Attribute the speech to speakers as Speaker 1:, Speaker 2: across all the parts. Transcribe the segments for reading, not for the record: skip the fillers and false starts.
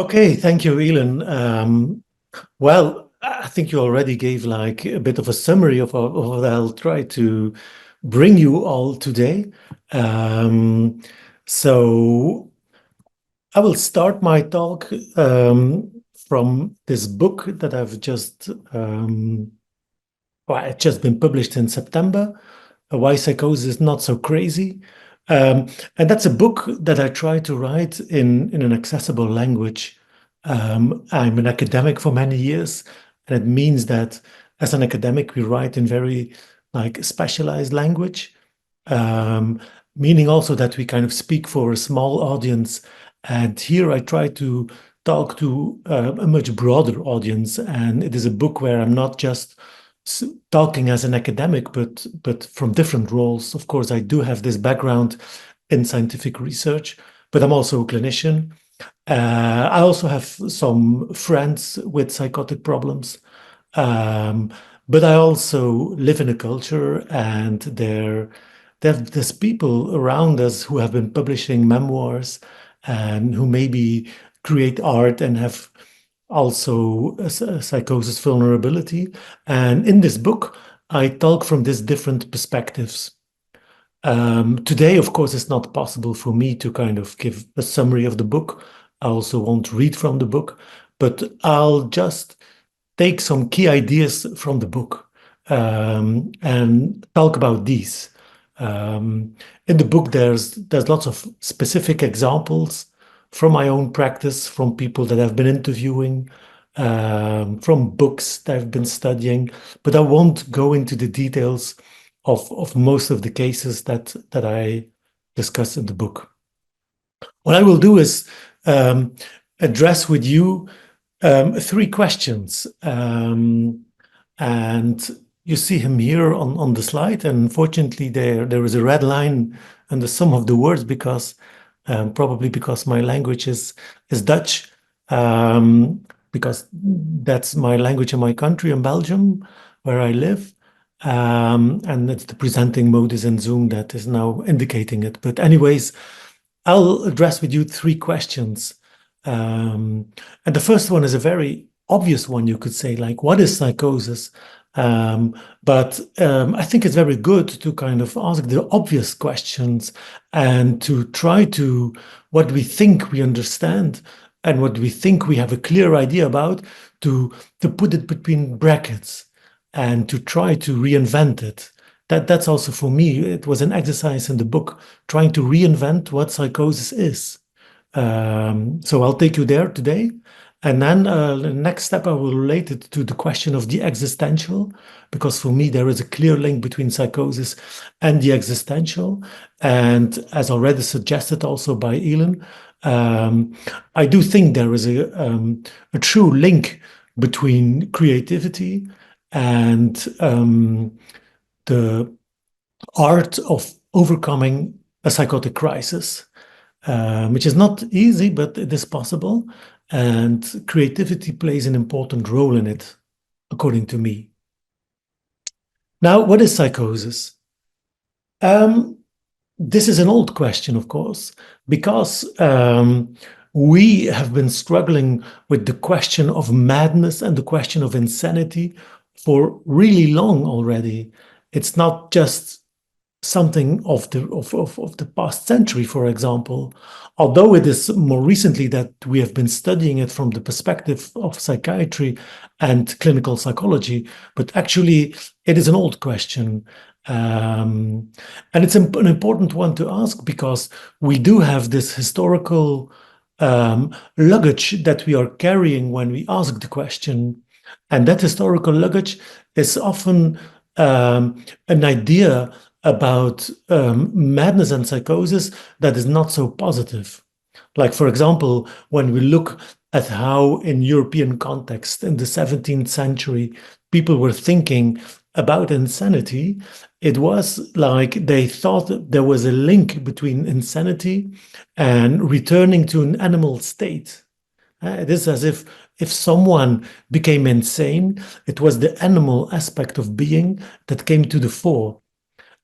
Speaker 1: Okay, thank you, Elon. Well, I think you already gave like a bit of a summary of what I'll try to bring you all today. Um, so I will start my talk from this book that it's just been published in September, Why Psychosis is Not So Crazy. And that's a book that I try to write in an accessible language. I'm an academic for many years, and it means that as an academic, we write in very like specialized language, um, meaning also that we kind of speak for a small audience. And here I try to talk to a much broader audience, and it is a book where I'm not just talking as an academic, but from different roles. Of course, I do have this background in scientific research, but I'm also a clinician. I also have some friends with psychotic problems, um, but I also live in a culture, and there's people around us who have been publishing memoirs and who maybe create art and have also a psychosis vulnerability. And in this book, I talk from these different perspectives. Today, of course, it's not possible for me to kind of give a summary of the book. I also won't read from the book, but I'll just take some key ideas from the book and talk about these. In the book, there's lots of specific examples from my own practice, from people that I've been interviewing, from books that I've been studying, but I won't go into the details of most of the cases that I discuss in the book. What I will do is address with you three questions. And you see him here on the slide. And unfortunately, there is a red line under some of the words because probably because my language is Dutch, because that's my language in my country, in Belgium, where I live. And it's the presenting mode is in Zoom that is now indicating it. But anyways, I'll address with you three questions. And the first one is a very obvious one, you could say, like, what is psychosis? But I think it's very good to kind of ask the obvious questions and to try to what we think we understand and what we think we have a clear idea about to put it between brackets and to try to reinvent it. That's also for me, it was an exercise in the book, trying to reinvent what psychosis is. So I'll take you there today. And then the next step, I will relate it to the question of the existential, because for me, there is a clear link between psychosis and the existential. And as already suggested also by Elon, I do think there is a true link between creativity and the art of overcoming a psychotic crisis, which is not easy, but it is possible. And creativity plays an important role in it, according to me. Now, what is psychosis? This is an old question, of course, because we have been struggling with the question of madness and the question of insanity for really long already. It's not just something of the past century, for example, although it is more recently that we have been studying it from the perspective of psychiatry and clinical psychology, but actually it is an old question. And it's an important one to ask because we do have this historical luggage that we are carrying when we ask the question. And that historical luggage is often an idea about madness and psychosis that is not so positive. Like, for example, when we look at how in European context in the 17th century, people were thinking about insanity, it was like they thought there was a link between insanity and returning to an animal state. It is as if someone became insane, it was the animal aspect of being that came to the fore.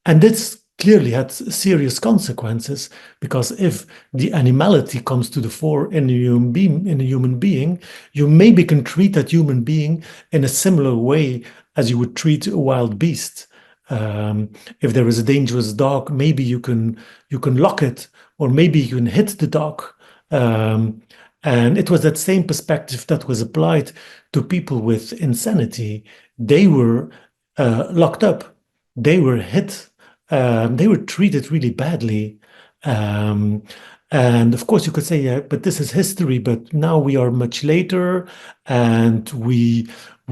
Speaker 1: And this clearly had serious consequences, because if the animality comes to the fore in a human being, you maybe can treat that human being in a similar way as you would treat a wild beast. If there is a dangerous dog, maybe you can lock it, or maybe you can hit the dog. And it was that same perspective that was applied to people with insanity. They were locked up, they were hit, they were treated really badly. Um, and of course, you could say, yeah, but this is history. But now we are much later, and we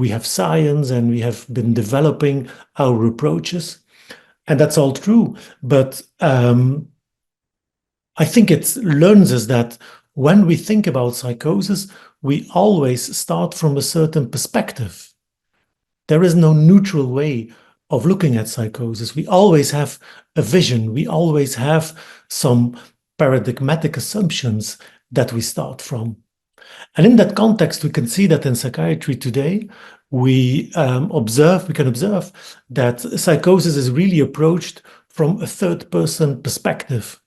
Speaker 1: have science, and we have been developing our approaches, and that's all true. But I think it learns us that when we think about psychosis, we always start from a certain perspective. There is no neutral way of looking at psychosis. We always have a vision. We always have some paradigmatic assumptions that we start from. And in that context, we can see that in psychiatry today, we can observe that psychosis is really approached from a third-person perspective,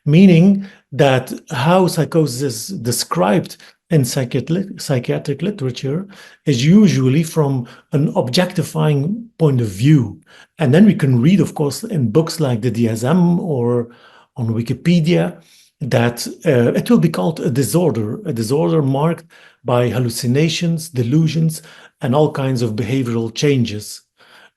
Speaker 1: meaning that how psychosis is described in psychiatric literature is usually from an objectifying point of view. And then we can read, of course, in books like the DSM or on Wikipedia, that it will be called a disorder marked by hallucinations, delusions, and all kinds of behavioral changes,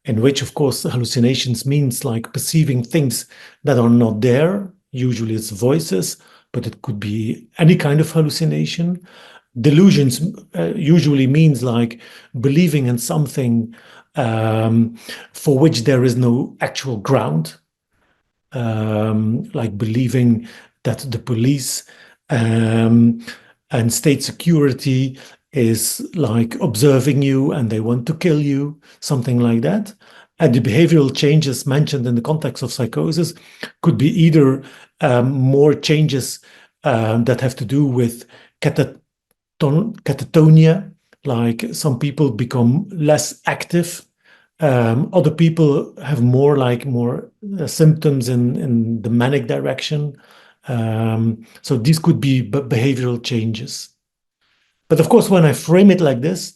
Speaker 1: in which, of course, hallucinations means like perceiving things that are not there. Usually it's voices, but it could be any kind of hallucination. Delusions usually means like believing in something for which there is no actual ground, like believing that the police and state security is like observing you and they want to kill you, something like that. And the behavioral changes mentioned in the context of psychosis could be either more changes that have to do with catatonia, like some people become less active. Other people have more symptoms in the manic direction. So these could be behavioral changes. But of course, when I frame it like this,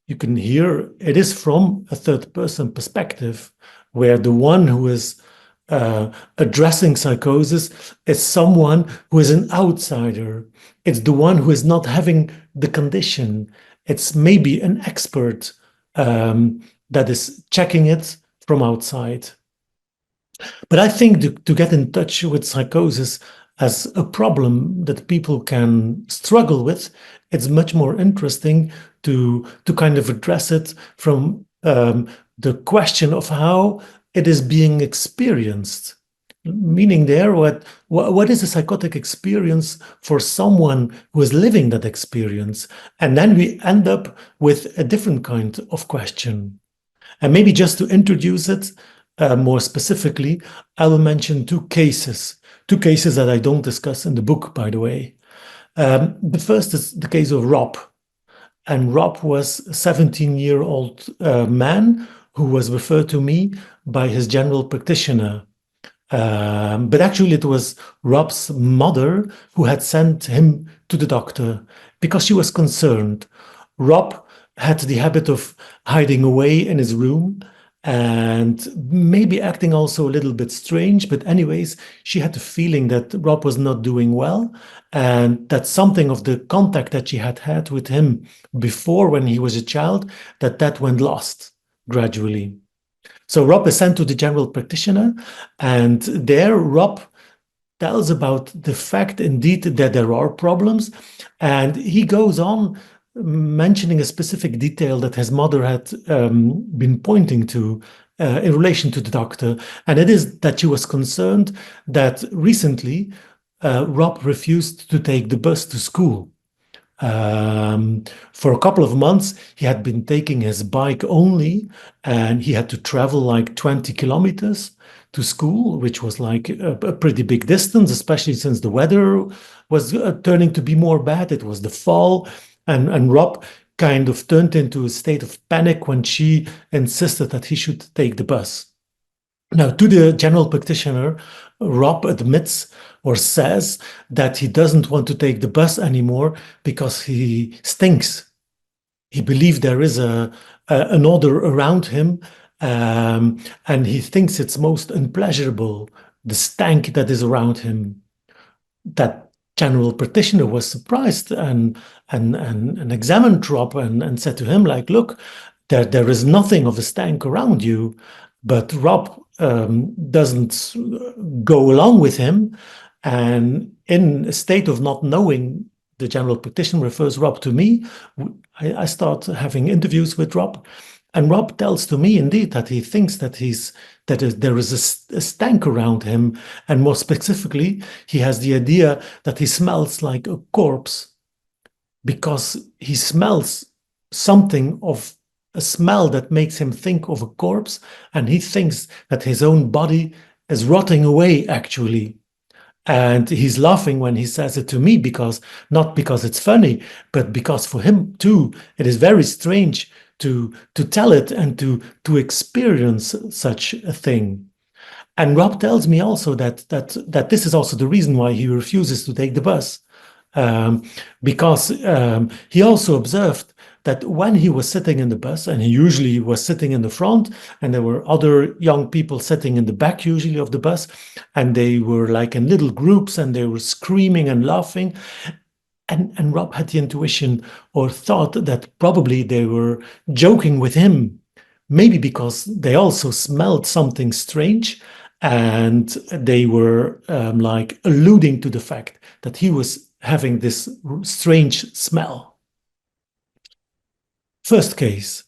Speaker 1: you can hear it is from a third-person perspective, where the one who is addressing psychosis is someone who is an outsider. It's the one who is not having the condition. It's maybe an expert that is checking it from outside. But I think to get in touch with psychosis as a problem that people can struggle with, it's much more interesting to kind of address it from the question of how it is being experienced. Meaning there, what is a psychotic experience for someone who is living that experience? And then we end up with a different kind of question. And maybe just to introduce it more specifically, I will mention two cases that I don't discuss in the book, by the way. The first is the case of Rob. And Rob was a 17-year-old man who was referred to me by his general practitioner. But actually, it was Rob's mother who had sent him to the doctor because she was concerned. Rob had the habit of hiding away in his room and maybe acting also a little bit strange. But anyways, she had the feeling that Rob was not doing well, and that something of the contact that she had had with him before when he was a child, that went lost gradually. So Rob is sent to the general practitioner, and there Rob tells about the fact indeed that there are problems, and he goes on mentioning a specific detail that his mother had been pointing to in relation to the doctor, and it is that she was concerned that recently Rob refused to take the bus to school. For a couple of months, he had been taking his bike only, and he had to travel like 20 kilometers to school, which was like a pretty big distance, especially since the weather was turning to be more bad. It was the fall, and Rob kind of turned into a state of panic when she insisted that he should take the bus. Now, to the general practitioner, Rob admits or says that he doesn't want to take the bus anymore because he stinks. He believes there is an odor around him, and he thinks it's most unpleasurable, the stank that is around him. That general practitioner was surprised and examined Rob and said to him, like, look, there is nothing of a stank around you. But Rob doesn't go along with him. And in a state of not knowing, the general practitioner refers Rob to me. I start having interviews with Rob. And Rob tells to me indeed that he thinks that there is a stank around him. And more specifically, he has the idea that he smells like a corpse because he smells something of a smell that makes him think of a corpse, and he thinks that his own body is rotting away, actually. And he's laughing when he says it to me, because not because it's funny, but because for him too, it is very strange to tell it and to experience such a thing. And Rob tells me also that this is also the reason why he refuses to take the bus, because he also observed that when he was sitting in the bus, and he usually was sitting in the front, and there were other young people sitting in the back usually of the bus, and they were like in little groups, and they were screaming and laughing. And Rob had the intuition or thought that probably they were joking with him, maybe because they also smelled something strange, and they were like alluding to the fact that he was having this strange smell. First case.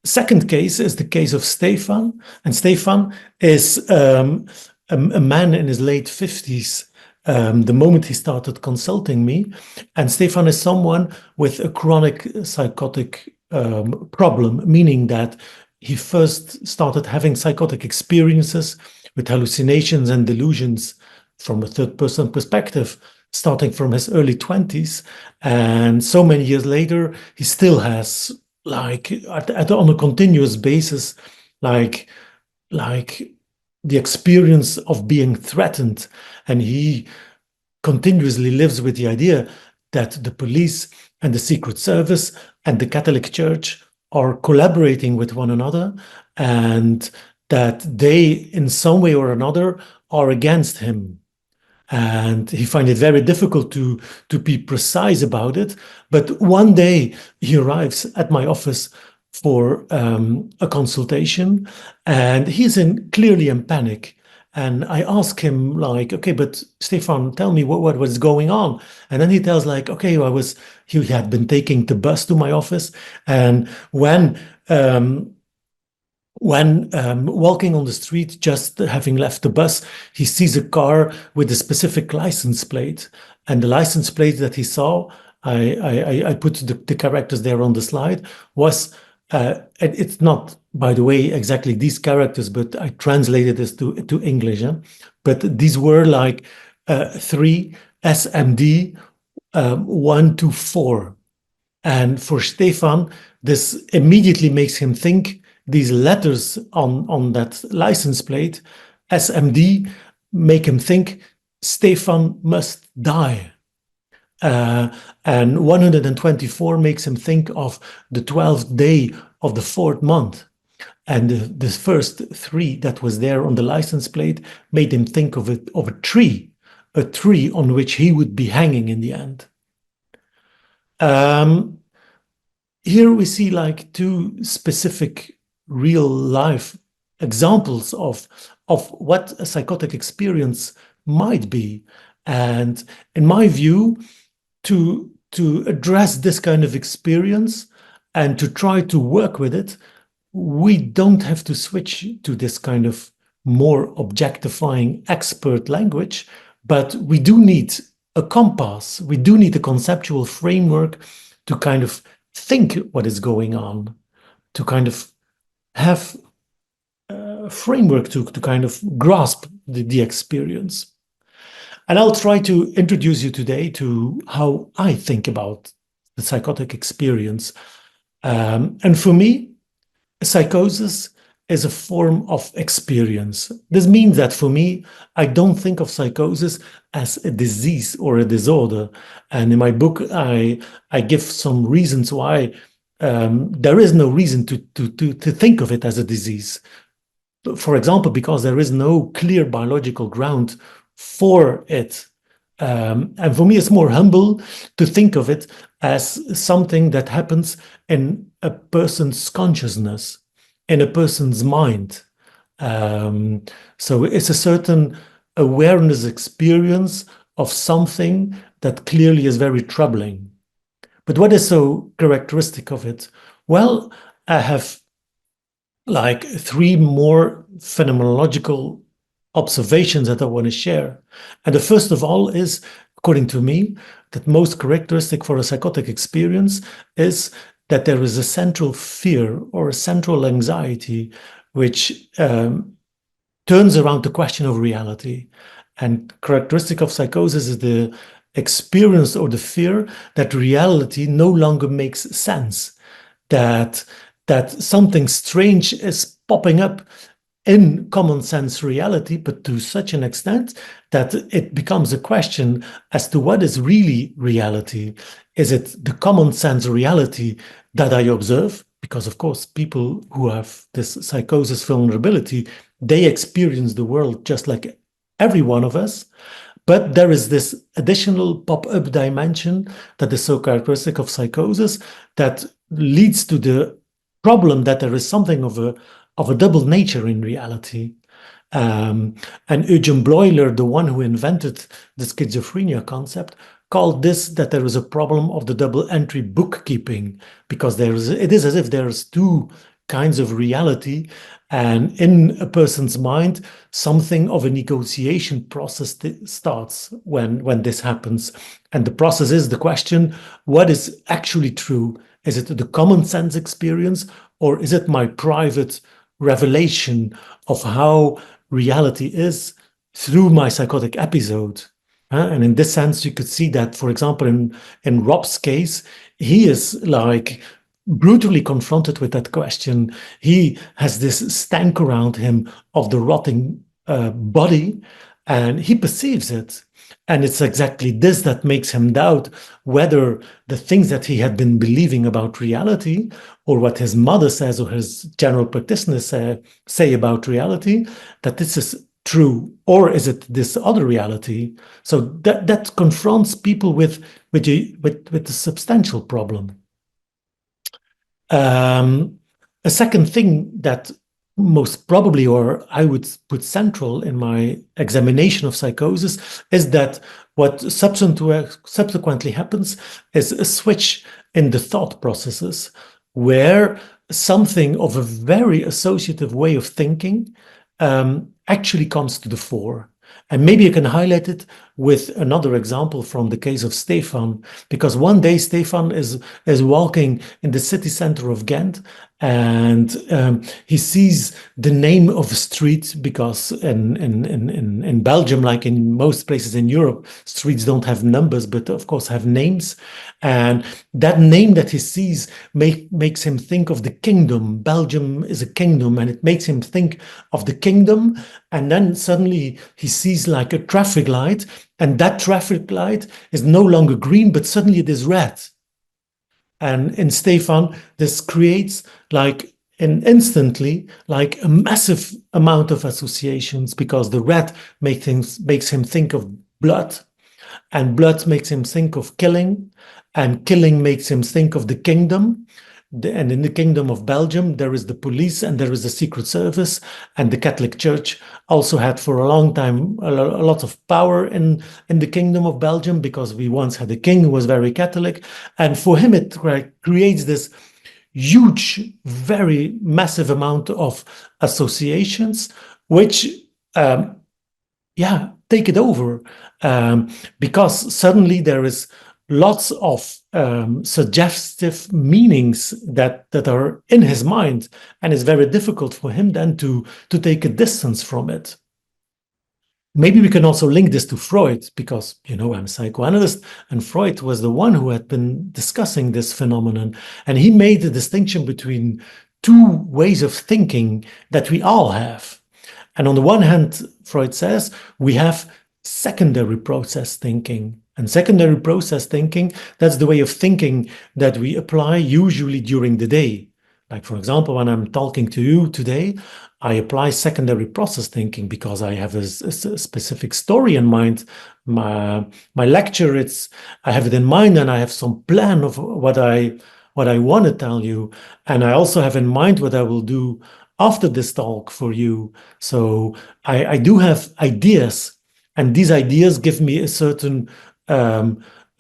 Speaker 1: Second case is the case of Stefan. And Stefan is a man in his late 50s, the moment he started consulting me. And Stefan is someone with a chronic psychotic problem, meaning that he first started having psychotic experiences with hallucinations and delusions from a third-person perspective, starting from his early 20s. And so many years later, he still has, like, on a continuous basis, like the experience of being threatened. And he continuously lives with the idea that the police and the Secret Service and the Catholic Church are collaborating with one another, and that they, in some way or another, are against him. And he finds it very difficult to be precise about it. But one day he arrives at my office for a consultation, and he's clearly in panic. And I ask him, like, okay, but Stefan, tell me what was going on. And then he tells, like, okay, he had been taking the bus to my office, and when walking on the street, just having left the bus, he sees a car with a specific license plate. And the license plate that he saw, I put the characters there on the slide, was, it's not, by the way, exactly these characters, but I translated this to English. But these were like 3 SMD 1 to 4. And for Stefan, this immediately makes him think these letters on that license plate, SMD, make him think Stefan must die. And 124 makes him think of the 12th day of the 4th month. And the first 3 that was there on the license plate made him think of a tree on which he would be hanging in the end. Here we see like 2 specific real life examples of what a psychotic experience might be. And in my view, to address this kind of experience and to try to work with it, we don't have to switch to this kind of more objectifying expert language, but we do need a compass. We do need a conceptual framework to kind of think what is going on, to kind of have a framework to kind of grasp the experience. And I'll try to introduce you today to how I think about the psychotic experience. And for me, psychosis is a form of experience. This means that for me, I don't think of psychosis as a disease or a disorder. And in my book, I give some reasons why there is no reason to think of it as a disease. For example, because there is no clear biological ground for it. And for me, it's more humble to think of it as something that happens in a person's consciousness, in a person's mind. So it's a certain awareness experience of something that clearly is very troubling. But what is so characteristic of it? Well, I have like 3 more phenomenological observations that I want to share. And the first of all is, according to me, that most characteristic for a psychotic experience is that there is a central fear or a central anxiety which turns around the question of reality. And characteristic of psychosis is the experience or the fear that reality no longer makes sense, that something strange is popping up in common sense reality, but to such an extent that it becomes a question as to what is really reality. Is it the common sense reality that I observe? Because of course, people who have this psychosis vulnerability, they experience the world just like every one of us. But there is this additional pop-up dimension that is so characteristic of psychosis that leads to the problem that there is something of a double nature in reality. And Eugen Bleuler, the one who invented the schizophrenia concept, called this that there is a problem of the double entry bookkeeping, because it is as if there's 2 kinds of reality, and in a person's mind, something of a negotiation process starts when this happens. And the process is the question, what is actually true? Is it the common sense experience, or is it my private revelation of how reality is through my psychotic episode? And in this sense, you could see that, for example, in Rob's case, he is like brutally confronted with that question. He has this stank around him of the rotting body, and he perceives it. And it's exactly this that makes him doubt whether the things that he had been believing about reality, or what his mother says or his general practitioners say about reality, that this is true, or is it this other reality? So that confronts people with the substantial problem. A second thing that most probably, or I would put central in my examination of psychosis, is that what subsequently happens is a switch in the thought processes, where something of a very associative way of thinking actually comes to the fore. And maybe you can highlight it with another example from the case of Stefan, because one day Stefan is walking in the city center of Ghent, and he sees the name of a street, because in Belgium, like in most places in Europe, streets don't have numbers, but of course have names. And that name that he sees makes him think of the kingdom. Belgium is a kingdom, and it makes him think of the kingdom. And then suddenly he sees like a traffic light, and that traffic light is no longer green, but suddenly it is red. And in Stefan, this creates like instantly like a massive amount of associations, because the red makes him think of blood, and blood makes him think of killing, and killing makes him think of the kingdom. And in the kingdom of Belgium, there is the police and there is the secret service, and the Catholic Church also had for a long time a lot of power in the kingdom of Belgium, because we once had a king who was very Catholic. And for him, it creates this huge, very massive amount of associations, which, take it over, because suddenly there is lots of suggestive meanings that are in his mind, and it's very difficult for him then to take a distance from it. Maybe we can also link this to Freud, because, I'm a psychoanalyst, and Freud was the one who had been discussing this phenomenon. And he made the distinction between two ways of thinking that we all have. And on the one hand, Freud says we have secondary process thinking. And secondary process thinking, that's the way of thinking that we apply usually during the day. Like, for example, when I'm talking to you today, I apply secondary process thinking because I have a specific story in mind. My lecture, I have it in mind, and I have some plan of what I want to tell you. And I also have in mind what I will do after this talk for you. So I do have ideas, and these ideas give me a certain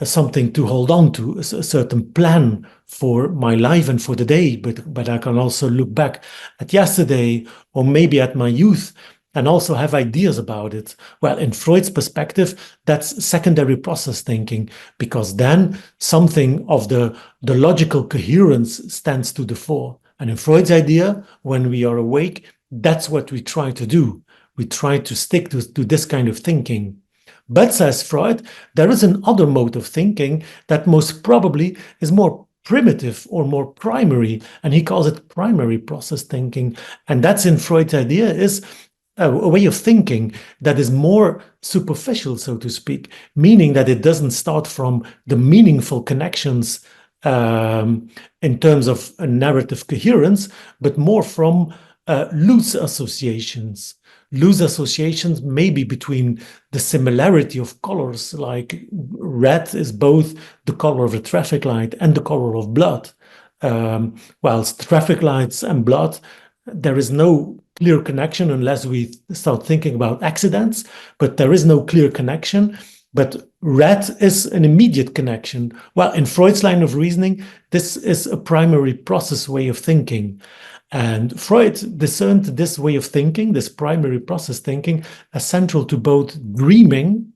Speaker 1: something to hold on to, a certain plan for my life and for the day. But I can also look back at yesterday or maybe at my youth and also have ideas about it. Well, in Freud's perspective, that's secondary process thinking, because then something of the logical coherence stands to the fore. And in Freud's idea, when we are awake, that's what we try to do. We try to stick to this kind of thinking. But, says Freud, there is another mode of thinking that most probably is more primitive or more primary, and he calls it primary process thinking. And that's, in Freud's idea, is a way of thinking that is more superficial, so to speak, meaning that it doesn't start from the meaningful connections in terms of a narrative coherence, but more from loose associations. Loose associations maybe between the similarity of colors, like red is both the color of a traffic light and the color of blood. Whilst traffic lights and blood, there is no clear connection unless we start thinking about accidents, but there is no clear connection. But red is an immediate connection. Well, in Freud's line of reasoning, this is a primary process way of thinking. And Freud discerned this way of thinking, this primary process thinking, as central to both dreaming,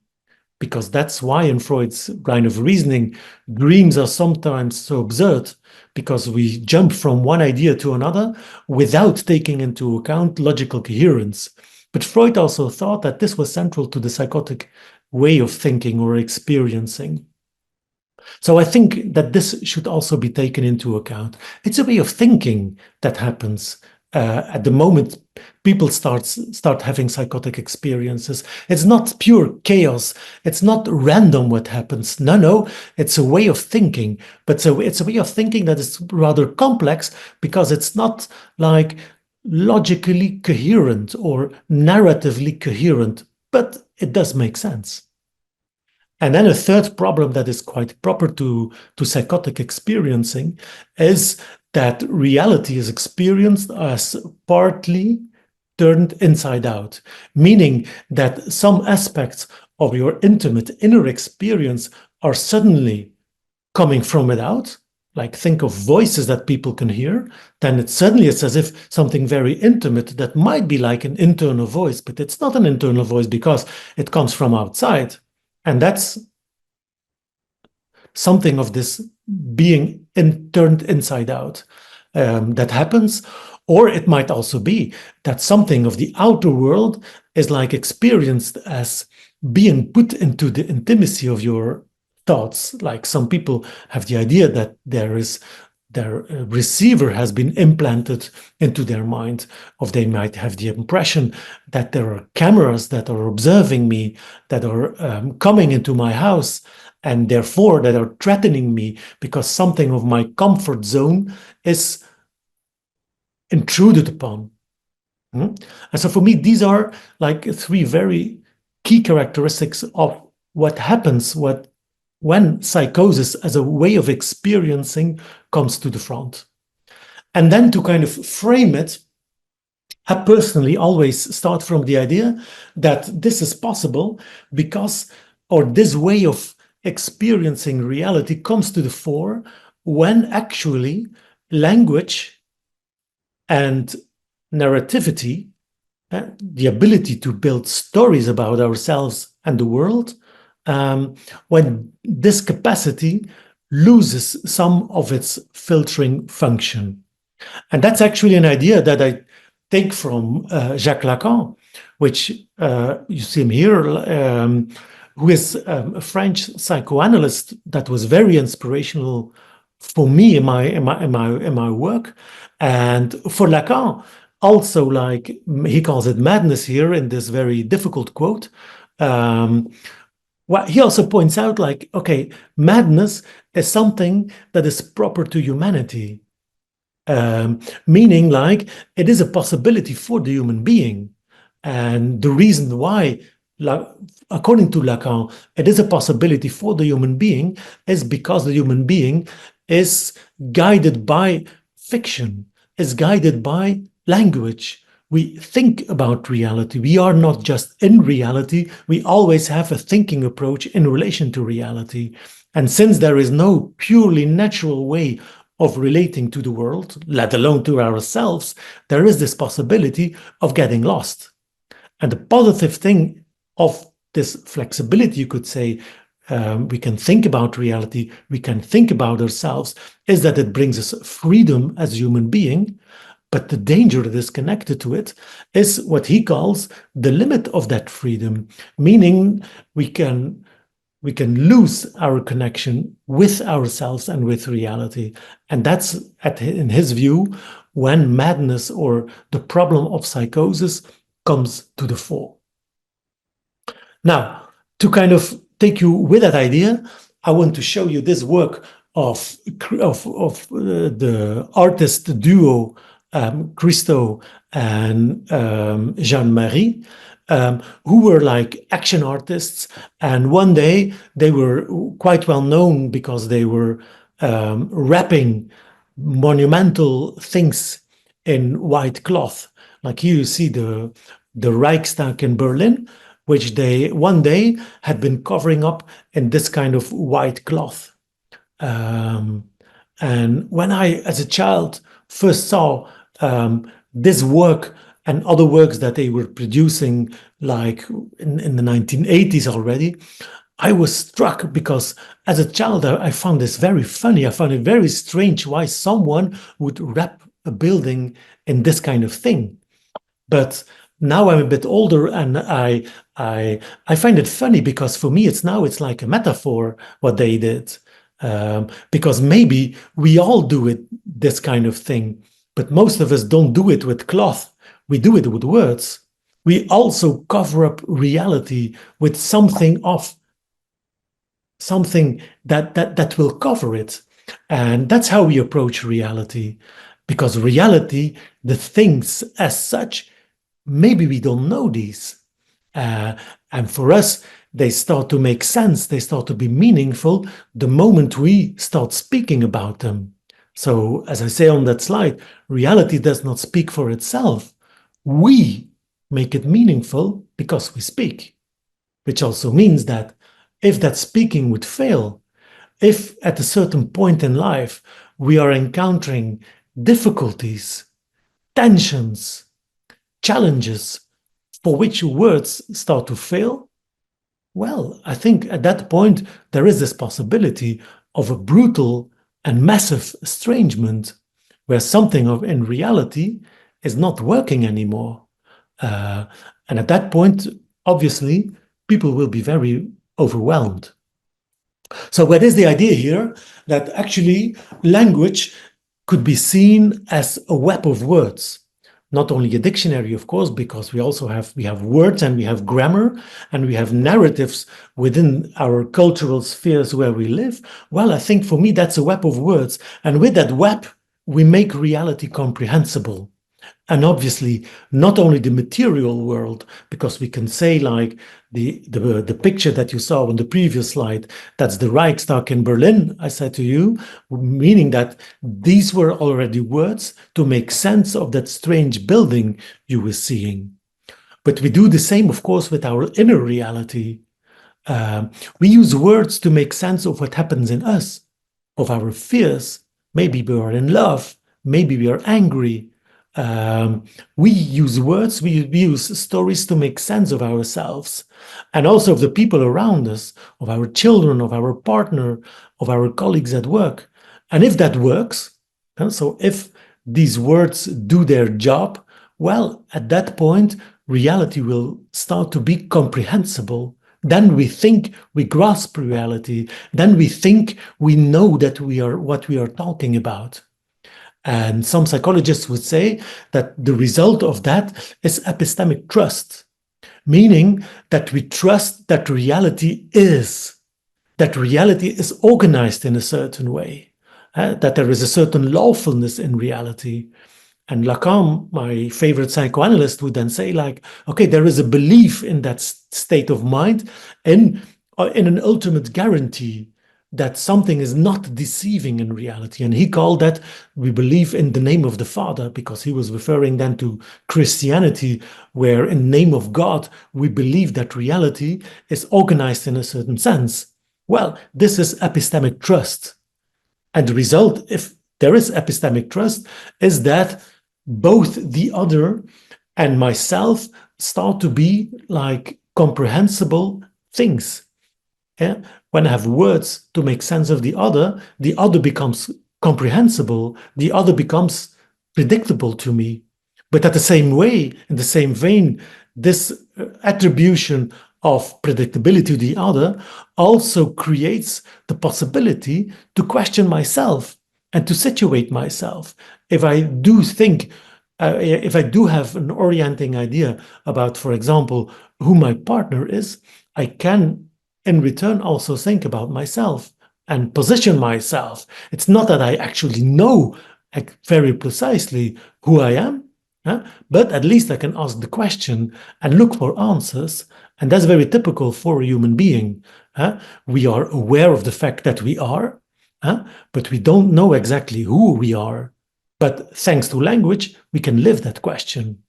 Speaker 1: because that's why in Freud's line of reasoning, dreams are sometimes so absurd, because we jump from one idea to another without taking into account logical coherence. But Freud also thought that this was central to the psychotic way of thinking or experiencing. So I think that this should also be taken into account. It's a way of thinking that happens at the moment people start having psychotic experiences. It's not pure chaos. It's not random what happens. No, it's a way of thinking. But it's a way of thinking that is rather complex, because it's not like logically coherent or narratively coherent, but it does make sense. And then a third problem that is quite proper to psychotic experiencing is that reality is experienced as partly turned inside out, meaning that some aspects of your intimate inner experience are suddenly coming from without. Like, think of voices that people can hear, then it's as if something very intimate that might be like an internal voice, but it's not an internal voice because it comes from outside. And that's something of this being turned inside out that happens. Or it might also be that something of the outer world is like experienced as being put into the intimacy of your thoughts. Like, some people have the idea that their receiver has been implanted into their mind, or they might have the impression that there are cameras that are observing me, that are coming into my house, and therefore that are threatening me because something of my comfort zone is intruded upon. And so for me, these are like three very key characteristics of what happens when psychosis as a way of experiencing comes to the front. And then to kind of frame it, I personally always start from the idea that this is possible because, or this way of experiencing reality comes to the fore when actually language and narrativity, the ability to build stories about ourselves and the world, when this capacity loses some of its filtering function. And that's actually an idea that I take from Jacques Lacan, which you see him here, who is a French psychoanalyst that was very inspirational for me in my work. And for Lacan, also, like he calls it madness here in this very difficult quote. Well, he also points out, like, okay, madness is something that is proper to humanity, meaning like it is a possibility for the human being. And the reason why, according to Lacan, it is a possibility for the human being is because the human being is guided by fiction, is guided by language. We think about reality. We are not just in reality. We always have a thinking approach in relation to reality. And since there is no purely natural way of relating to the world, let alone to ourselves, there is this possibility of getting lost. And the positive thing of this flexibility, you could say, we can think about reality, we can think about ourselves, is that it brings us freedom as a human being. But the danger that is connected to it is what he calls the limit of that freedom, meaning we can lose our connection with ourselves and with reality. And that's, in his view, when madness or the problem of psychosis comes to the fore. Now, to kind of take you with that idea, I want to show you this work of the artist duo Christo and Jean-Marie, who were like action artists. And one day they were quite well known because they were wrapping monumental things in white cloth. Like here you see the Reichstag in Berlin, which they one day had been covering up in this kind of white cloth. And when I, as a child, first saw this work and other works that they were producing, like in the 1980s already, I was struck because as a child, I found this very funny. I found it very strange why someone would wrap a building in this kind of thing. But now I'm a bit older, and I find it funny because for me it's like a metaphor what they did, because maybe we all do it, this kind of thing, but most of us don't do it with cloth. We do it with words. We also cover up reality with something that will cover it. And that's how we approach reality. Because reality, the things as such, maybe we don't know these. And for us, they start to make sense. They start to be meaningful the moment we start speaking about them. So, as I say on that slide, reality does not speak for itself. We make it meaningful because we speak, which also means that if that speaking would fail, if at a certain point in life we are encountering difficulties, tensions, challenges for which words start to fail, well, I think at that point there is this possibility of a brutal and massive estrangement where something in reality is not working anymore. And at that point, obviously, people will be very overwhelmed. So what is the idea here? That actually language could be seen as a web of words. Not only a dictionary, of course, because we have words and we have grammar and we have narratives within our cultural spheres where we live. Well, I think for me, that's a web of words. And with that web, we make reality comprehensible. And obviously, not only the material world, because we can say, like the picture that you saw on the previous slide, that's the Reichstag in Berlin, I said to you, meaning that these were already words to make sense of that strange building you were seeing. But we do the same, of course, with our inner reality. We use words to make sense of what happens in us, of our fears. Maybe we are in love, maybe we are angry. We use words, we use stories to make sense of ourselves and also of the people around us, of our children, of our partner, of our colleagues at work. And if that works, so if these words do their job, well, at that point, reality will start to be comprehensible Then we think we grasp reality. Then we think we know that we are what we are talking about. And some psychologists would say that the result of that is epistemic trust, meaning that we trust that reality is organized in a certain way, that there is a certain lawfulness in reality. And Lacan, my favorite psychoanalyst, would then say, like, okay, there is a belief in that state of mind, in an ultimate guarantee that something is not deceiving in reality. And he called that, we believe in the name of the Father, because he was referring then to Christianity, where in the name of God, we believe that reality is organized in a certain sense. Well, this is epistemic trust. And the result, if there is epistemic trust, is that both the other and myself start to be like comprehensible things. Yeah? When I have words to make sense of the other becomes comprehensible, the other becomes predictable to me. But at the same way, in the same vein, this attribution of predictability to the other also creates the possibility to question myself and to situate myself. If I do think, if I do have an orienting idea about, for example, who my partner is, I can in return also think about myself and position myself. It's not that I actually know very precisely who I am, but at least I can ask the question and look for answers. And that's very typical for a human being. We are aware of the fact that we are, but we don't know exactly who we are. But thanks to language, we can live that question.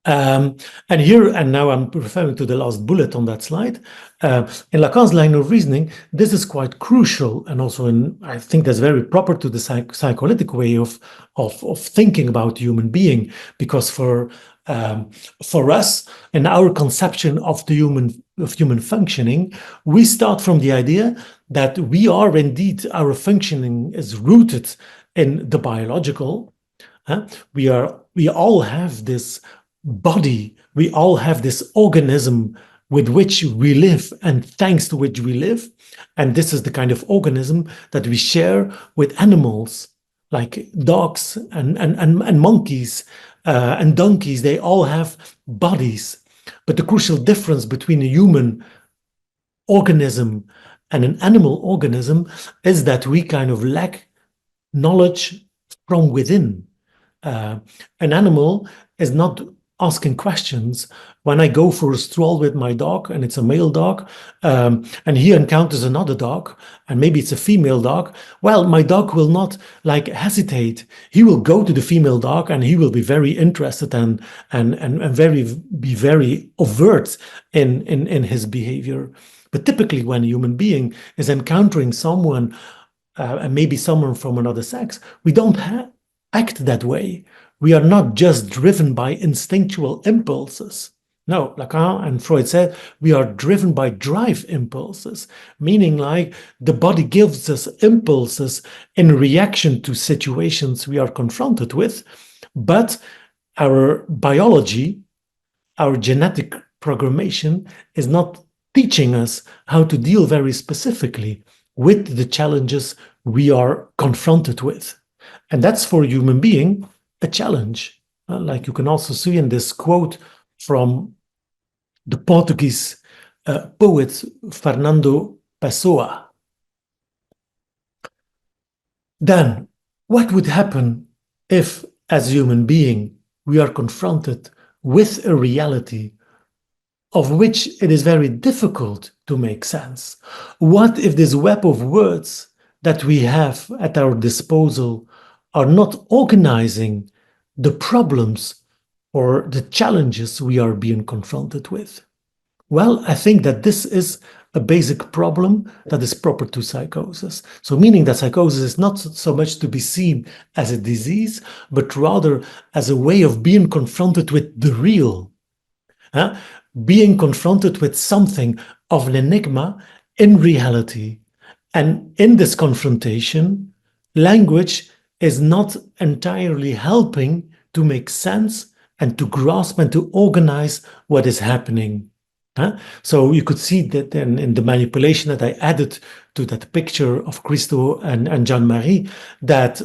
Speaker 1: And now I'm referring to the last bullet on that slide. In Lacan's line of reasoning, this is quite crucial, and also I think that's very proper to the psychoanalytic way of thinking about human being, because for us, in our conception of the human functioning, we start from the idea that we are indeed, our functioning is rooted in the biological. We all have this body, we all have this organism with which we live and thanks to which we live. And this is the kind of organism that we share with animals like dogs and monkeys and donkeys. They all have bodies. But the crucial difference between a human organism and an animal organism is that we kind of lack knowledge from within. An animal is not asking questions. When I go for a stroll with my dog, and it's a male dog, and he encounters another dog, and maybe it's a female dog, well, my dog will not like hesitate. He will go to the female dog, and he will be very interested and be very overt in his behavior. But typically, when a human being is encountering someone, and maybe someone from another sex, we don't act that way. We are not just driven by instinctual impulses. No, Lacan and Freud said we are driven by drive impulses, meaning like the body gives us impulses in reaction to situations we are confronted with, but our biology, our genetic programming is not teaching us how to deal very specifically with the challenges we are confronted with. And that's for a human being a challenge. Like you can also see in this quote from the Portuguese poet Fernando Pessoa. Then, what would happen if, as a human being, we are confronted with a reality of which it is very difficult to make sense? What if this web of words that we have at our disposal are not organizing the problems or the challenges we are being confronted with? Well, I think that this is a basic problem that is proper to psychosis. So meaning that psychosis is not so much to be seen as a disease, but rather as a way of being confronted with the real. Being confronted with something of an enigma in reality. And in this confrontation, language is not entirely helping to make sense and to grasp and to organize what is happening. So you could see that in the manipulation that I added to that picture of Christo and Jean-Marie, that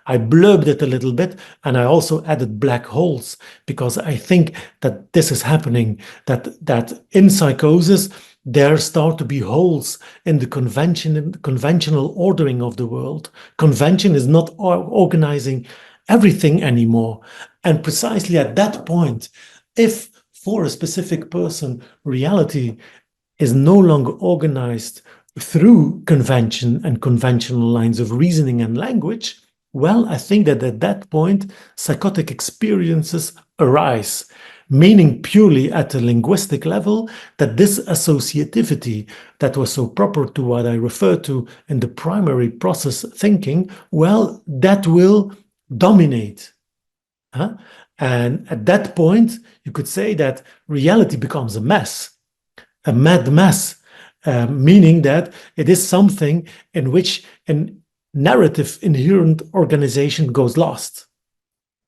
Speaker 1: I blurbed it a little bit, and I also added black holes, because I think that this is happening, that in psychosis, there start to be holes in the conventional ordering of the world. Convention is not organizing everything anymore. And precisely at that point, if for a specific person, reality is no longer organized through convention and conventional lines of reasoning and language, well, I think that at that point, psychotic experiences arise, meaning purely at a linguistic level that this associativity that was so proper to what I referred to in the primary process thinking, well, that will dominate. And at that point, you could say that reality becomes a mess, a mad mess, meaning that it is something in which a narrative inherent organization goes lost.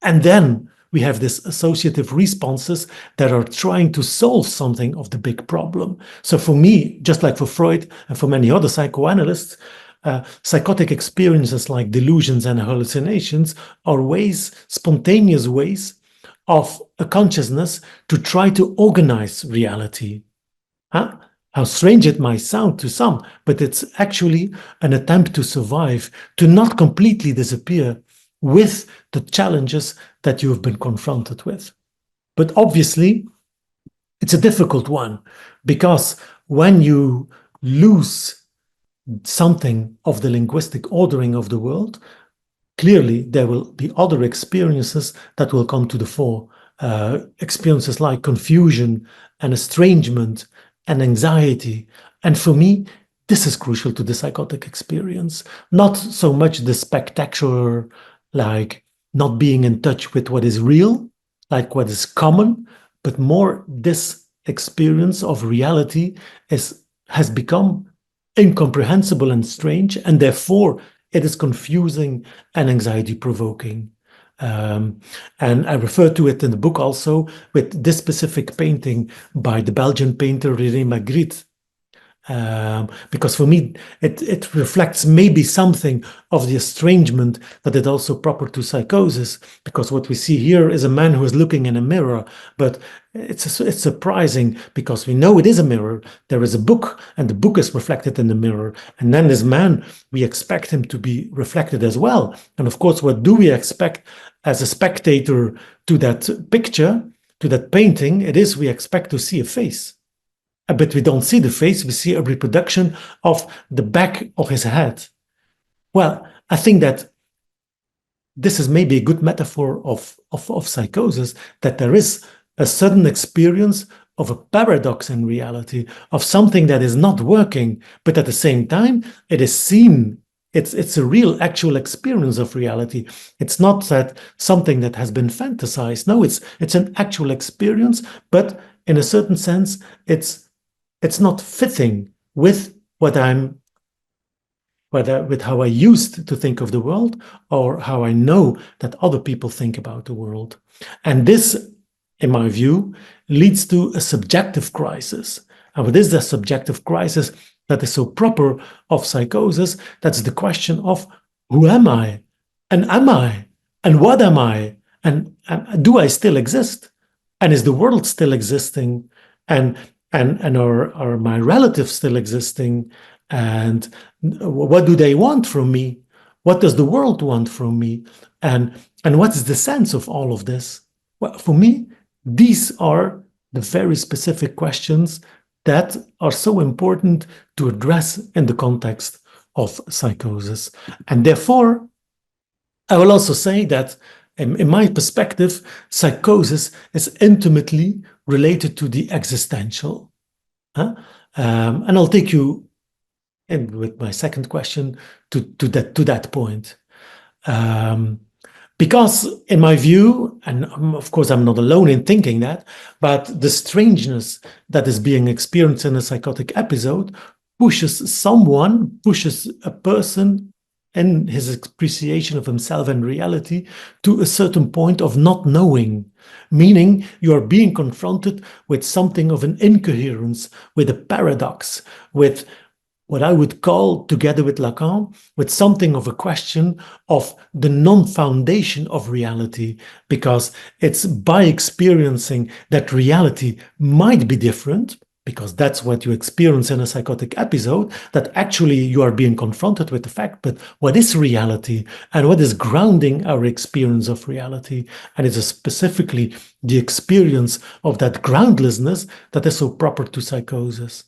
Speaker 1: And then we have these associative responses that are trying to solve something of the big problem. So for me, just like for Freud and for many other psychoanalysts, psychotic experiences like delusions and hallucinations are ways, spontaneous ways, of a consciousness to try to organize reality. How strange it might sound to some, but it's actually an attempt to survive, to not completely disappear with the challenges that you have been confronted with. But obviously, it's a difficult one, because when you lose something of the linguistic ordering of the world, clearly there will be other experiences that will come to the fore. Experiences like confusion and estrangement and anxiety. And for me, this is crucial to the psychotic experience. Not so much the spectacular, like not being in touch with what is real, like what is common, but more this experience of reality has become incomprehensible and strange, and therefore it is confusing and anxiety-provoking. And I refer to it in the book also with this specific painting by the Belgian painter René Magritte. Because for me, it reflects maybe something of the estrangement that is also proper to psychosis, because what we see here is a man who is looking in a mirror, but it's surprising because we know it is a mirror. There is a book, and the book is reflected in the mirror, and then this man, we expect him to be reflected as well. And of course, what do we expect as a spectator to that picture, to that painting? It is we expect to see a face. But we don't see the face, we see a reproduction of the back of his head. Well, I think that this is maybe a good metaphor of psychosis, that there is a sudden experience of a paradox in reality, of something that is not working, but at the same time, it is seen. It's a real, actual experience of reality. It's not that something that has been fantasized. No, it's an actual experience, but in a certain sense, it's not fitting with with how I used to think of the world, or how I know that other people think about the world. And this, in my view, leads to a subjective crisis. And what is the subjective crisis that is so proper of psychosis? That's the question of who am I? And what am I? And do I still exist? And is the world still existing? And are my relatives still existing? And what do they want from me? What does the world want from me? And what is the sense of all of this? Well, for me, these are the very specific questions that are so important to address in the context of psychosis. And therefore, I will also say that in my perspective, psychosis is intimately related to the existential. And I'll take you in with my second question to that point. Because in my view, and of course I'm not alone in thinking that, but the strangeness that is being experienced in a psychotic episode pushes a person in his appreciation of himself and reality to a certain point of not knowing, meaning you are being confronted with something of an incoherence, with a paradox, with what I would call, together with Lacan, with something of a question of the non-foundation of reality, because it's by experiencing that reality might be different, because that's what you experience in a psychotic episode, that actually you are being confronted with the fact, but what is reality and what is grounding our experience of reality? And it's specifically the experience of that groundlessness that is so proper to psychosis.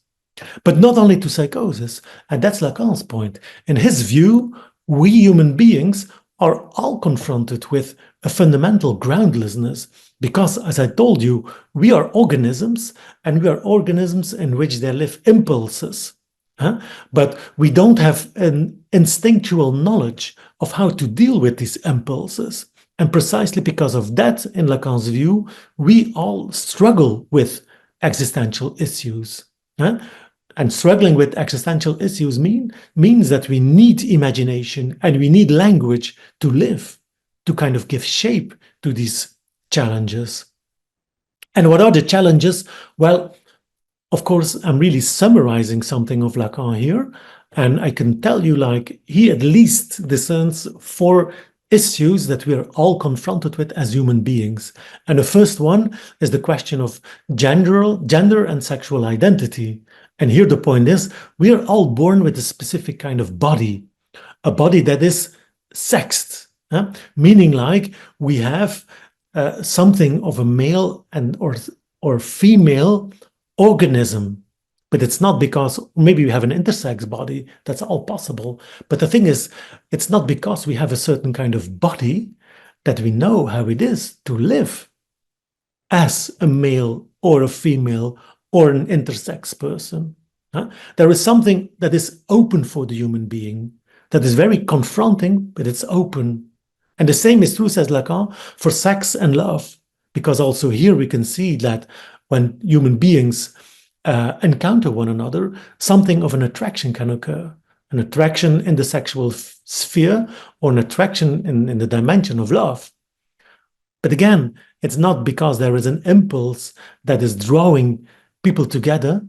Speaker 1: But not only to psychosis, and that's Lacan's point. In his view, we human beings are all confronted with a fundamental groundlessness because, as I told you, we are organisms, and we are organisms in which there live impulses. But we don't have an instinctual knowledge of how to deal with these impulses. And precisely because of that, in Lacan's view, we all struggle with existential issues. And struggling with existential issues means that we need imagination and we need language to live, to kind of give shape to these challenges. And what are the challenges? Well, of course, I'm really summarizing something of Lacan here, and I can tell you, like, he at least discerns 4 issues that we are all confronted with as human beings. And the first one is the question of gender and sexual identity. And here the point is, we are all born with a specific kind of body, a body that is sexed, meaning like we have something of a male and or female organism. But it's not because maybe we have an intersex body, that's all possible. But the thing is, it's not because we have a certain kind of body that we know how it is to live as a male or a female or an intersex person. There is something that is open for the human being, that is very confronting, but it's open. And the same is true, says Lacan, for sex and love, because also here we can see that when human beings encounter one another, something of an attraction can occur. An attraction in the sexual sphere or an attraction in the dimension of love. But again, it's not because there is an impulse that is drawing people together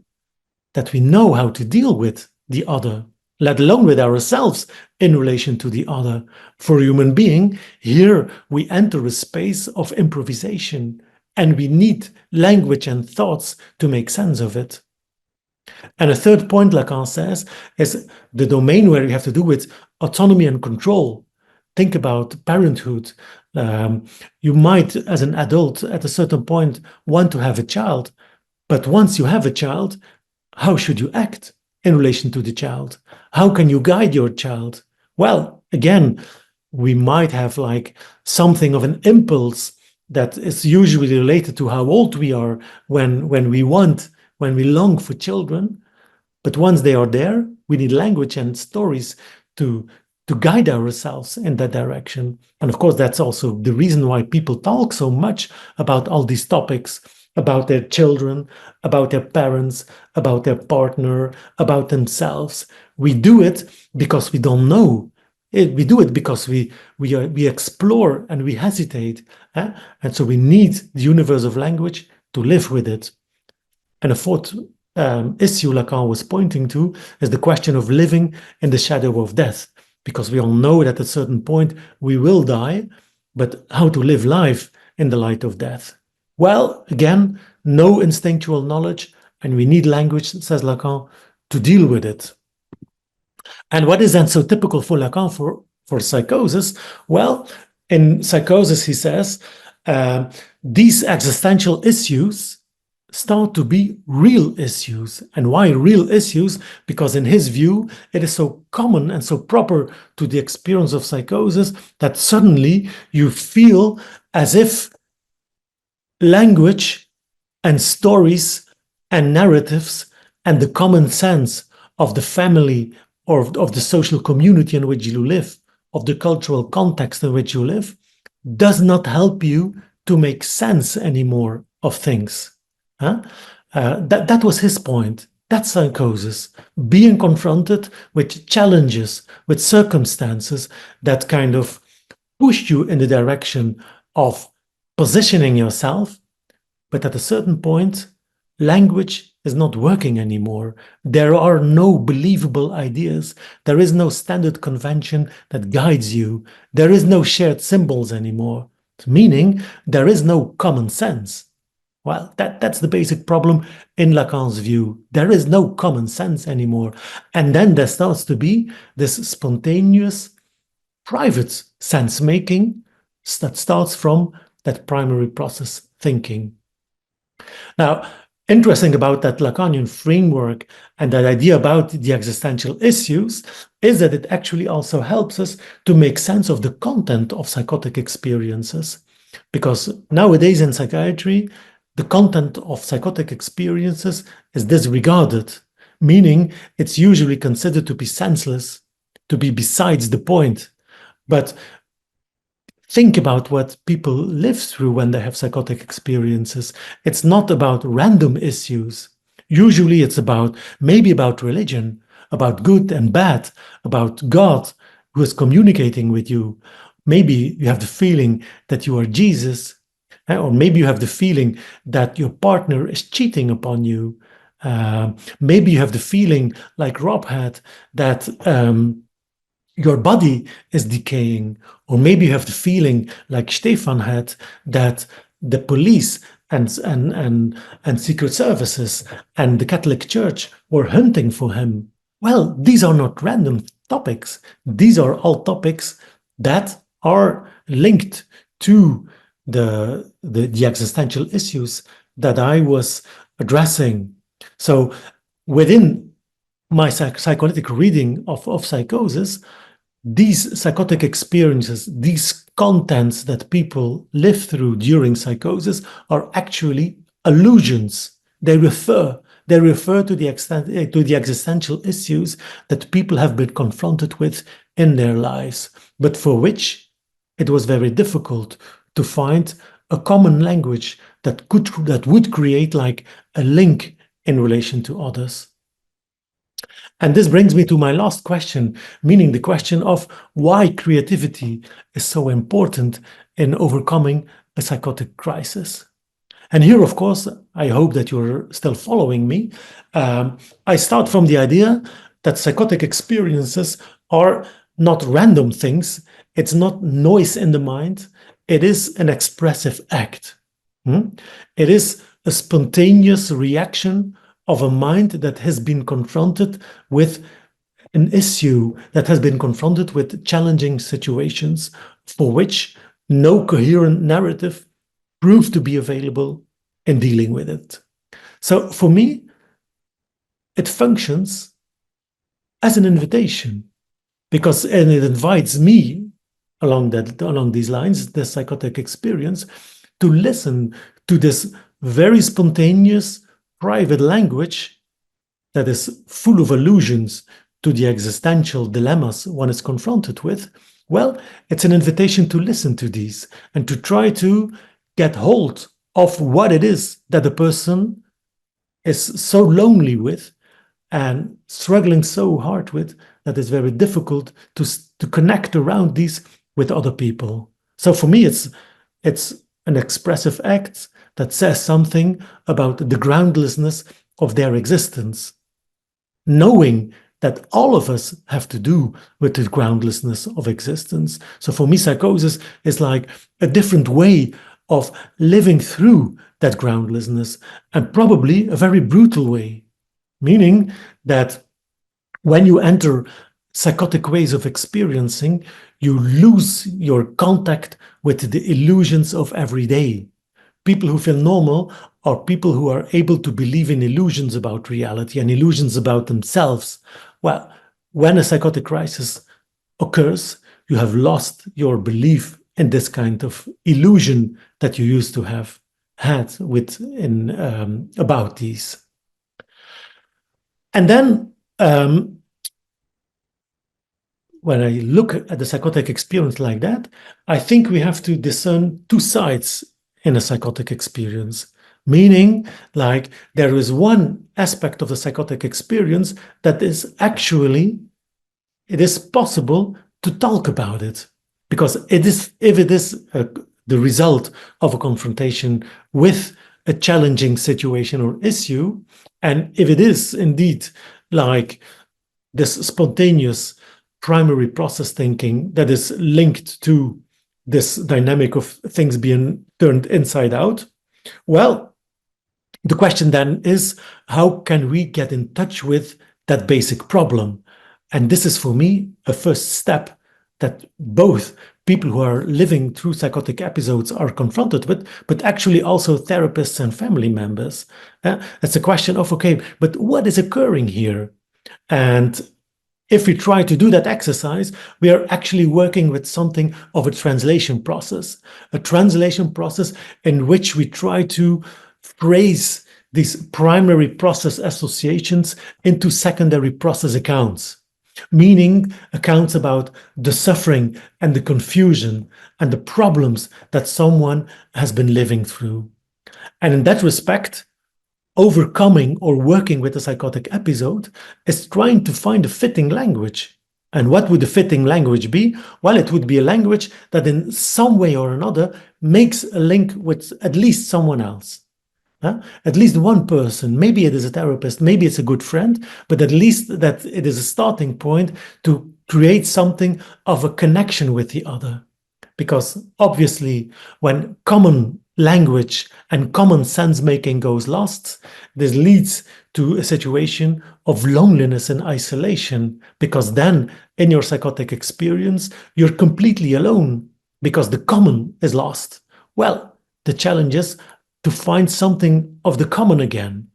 Speaker 1: that we know how to deal with the other, let alone with ourselves in relation to the other. For a human being, here we enter a space of improvisation, and we need language and thoughts to make sense of it. And a third point, Lacan says, is the domain where you have to do with autonomy and control. Think about parenthood. You might, as an adult, at a certain point, want to have a child. But once you have a child, how should you act in relation to the child? How can you guide your child? Well, again, we might have like something of an impulse that is usually related to how old we are when we long for children. But once they are there, we need language and stories to guide ourselves in that direction. And of course, that's also the reason why people talk so much about all these topics, about their children, about their parents, about their partner, about themselves. We do it because we don't know. We do it because we explore and we hesitate. And so we need the universe of language to live with it. And a fourth issue Lacan was pointing to is the question of living in the shadow of death. Because we all know that at a certain point we will die, but how to live life in the light of death? Well, again, no instinctual knowledge, and we need language, says Lacan, to deal with it. And what is then so typical for Lacan for psychosis? Well, in psychosis, he says, these existential issues start to be real issues. And why real issues? Because in his view, it is so common and so proper to the experience of psychosis that suddenly you feel as if language and stories and narratives and the common sense of the family or of the social community in which you live, of the cultural context in which you live, does not help you to make sense anymore of things. That was his point. That's psychosis. Being confronted with challenges, with circumstances that kind of push you in the direction of positioning yourself, but at a certain point, language is not working anymore. There are no believable ideas. There is no standard convention that guides you. There is no shared symbols anymore, meaning there is no common sense. Well, that's the basic problem in Lacan's view. There is no common sense anymore. And then there starts to be this spontaneous, private sense making that starts from that primary process thinking. Now, interesting about that Lacanian framework and that idea about the existential issues is that it actually also helps us to make sense of the content of psychotic experiences. Because nowadays in psychiatry, the content of psychotic experiences is disregarded, meaning it's usually considered to be senseless, to be besides the point. But think about what people live through when they have psychotic experiences. It's not about random issues. Usually it's maybe about religion, about good and bad, about God who is communicating with you. Maybe you have the feeling that you are Jesus, or maybe you have the feeling that your partner is cheating upon you. Maybe you have the feeling, like Rob had, that your body is decaying, or maybe you have the feeling, like Stefan had, that the police and secret services and the Catholic Church were hunting for him. Well, these are not random topics. These are all topics that are linked to the existential issues that I was addressing. So within my psychoanalytic reading of psychosis, these psychotic experiences, these contents that people live through during psychosis are actually illusions. They refer to the existential issues that people have been confronted with in their lives, but for which it was very difficult to find a common language that would create like a link in relation to others. And this brings me to my last question, meaning the question of why creativity is so important in overcoming a psychotic crisis. And here, of course, I hope that you're still following me. I start from the idea that psychotic experiences are not random things. It's not noise in the mind. It is an expressive act. It is a spontaneous reaction of a mind that has been confronted with an issue, that has been confronted with challenging situations for which no coherent narrative proved to be available in dealing with it. So for me, it functions as an invitation, because it invites me along these lines, the psychotic experience, to listen to this very spontaneous private language that is full of allusions to the existential dilemmas one is confronted with. Well, it's an invitation to listen to these and to try to get hold of what it is that the person is so lonely with and struggling so hard with that it's very difficult to connect around these with other people. So for me, it's an expressive act that says something about the groundlessness of their existence, knowing that all of us have to do with the groundlessness of existence. So for me, psychosis is like a different way of living through that groundlessness, and probably a very brutal way, meaning that when you enter psychotic ways of experiencing, you lose your contact with the illusions of every day. People who feel normal are people who are able to believe in illusions about reality and illusions about themselves. Well, when a psychotic crisis occurs, you have lost your belief in this kind of illusion that you used to have had about these. And then when I look at the psychotic experience like that, I think we have to discern two sides in a psychotic experience. meaning like there is one aspect of the psychotic experience that is actually, it is possible to talk about it, because it is, if it is the result of a confrontation with a challenging situation or issue, and if it is indeed like this spontaneous primary process thinking that is linked to this dynamic of things being turned inside out, well, the question then is, how can we get in touch with that basic problem? And this is, for me, a first step that both people who are living through psychotic episodes are confronted with, but actually also therapists and family members. It's a question of, okay, but what is occurring here? And if we try to do that exercise, we are actually working with something of a translation process in which we try to phrase these primary process associations into secondary process accounts, meaning accounts about the suffering and the confusion and the problems that someone has been living through. And in that respect, overcoming or working with a psychotic episode is trying to find a fitting language. And what would the fitting language be? Well, it would be a language that in some way or another makes a link with at least someone else. At least one person. Maybe it is a therapist, maybe it's a good friend, but at least that it is a starting point to create something of a connection with the other. Because obviously, when common language and common sense making goes lost, this leads to a situation of loneliness and isolation, because then in your psychotic experience, you're completely alone because the common is lost. Well, the challenge is to find something of the common again.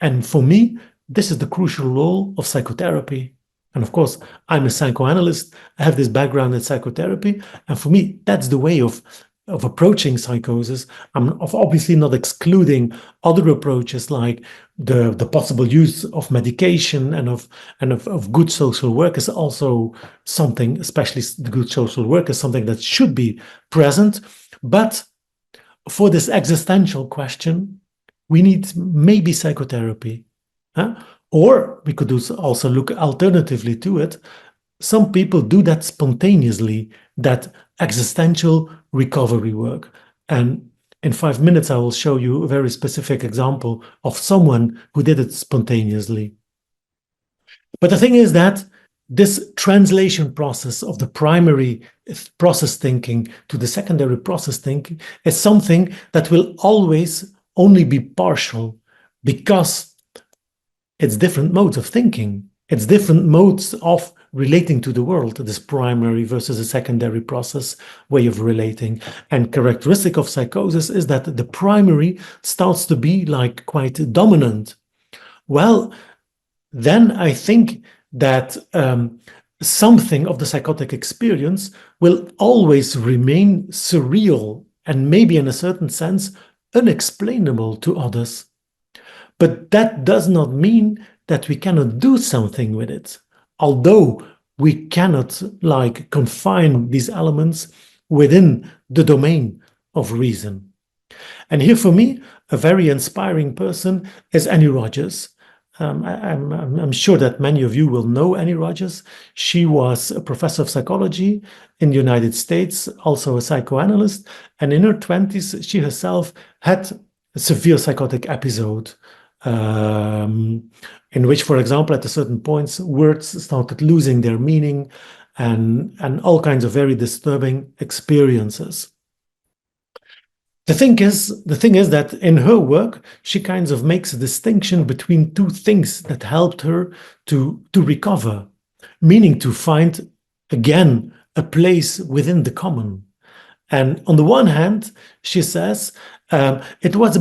Speaker 1: And for me, this is the crucial role of psychotherapy. And of course, I'm a psychoanalyst. I have this background in psychotherapy. And for me, that's the way of approaching psychosis. I'm obviously not excluding other approaches like the possible use of medication and of good social work is also something, especially the good social work is something that should be present. But for this existential question, we need maybe psychotherapy. Or we could also look alternatively to it. Some people do that spontaneously, that existential recovery work. And in 5 minutes, I will show you a very specific example of someone who did it spontaneously. But the thing is that this translation process of the primary process thinking to the secondary process thinking is something that will always only be partial, because it's different modes of thinking. It's different modes of relating to the world, this primary versus a secondary process way of relating. And characteristic of psychosis is that the primary starts to be like quite dominant. Well, then I think that something of the psychotic experience will always remain surreal and maybe in a certain sense unexplainable to others. But that does not mean that we cannot do something with it, although we cannot like confine these elements within the domain of reason. And here for me, a very inspiring person is Annie Rogers. I'm sure that many of you will know Annie Rogers. She was a professor of psychology in the United States, also a psychoanalyst. And in her 20s, she herself had a severe psychotic episode in which, for example, at a certain point, words started losing their meaning and all kinds of very disturbing experiences. The thing is that in her work, she kind of makes a distinction between two things that helped her to recover, meaning to find, again, a place within the common. And on the one hand, she says, it was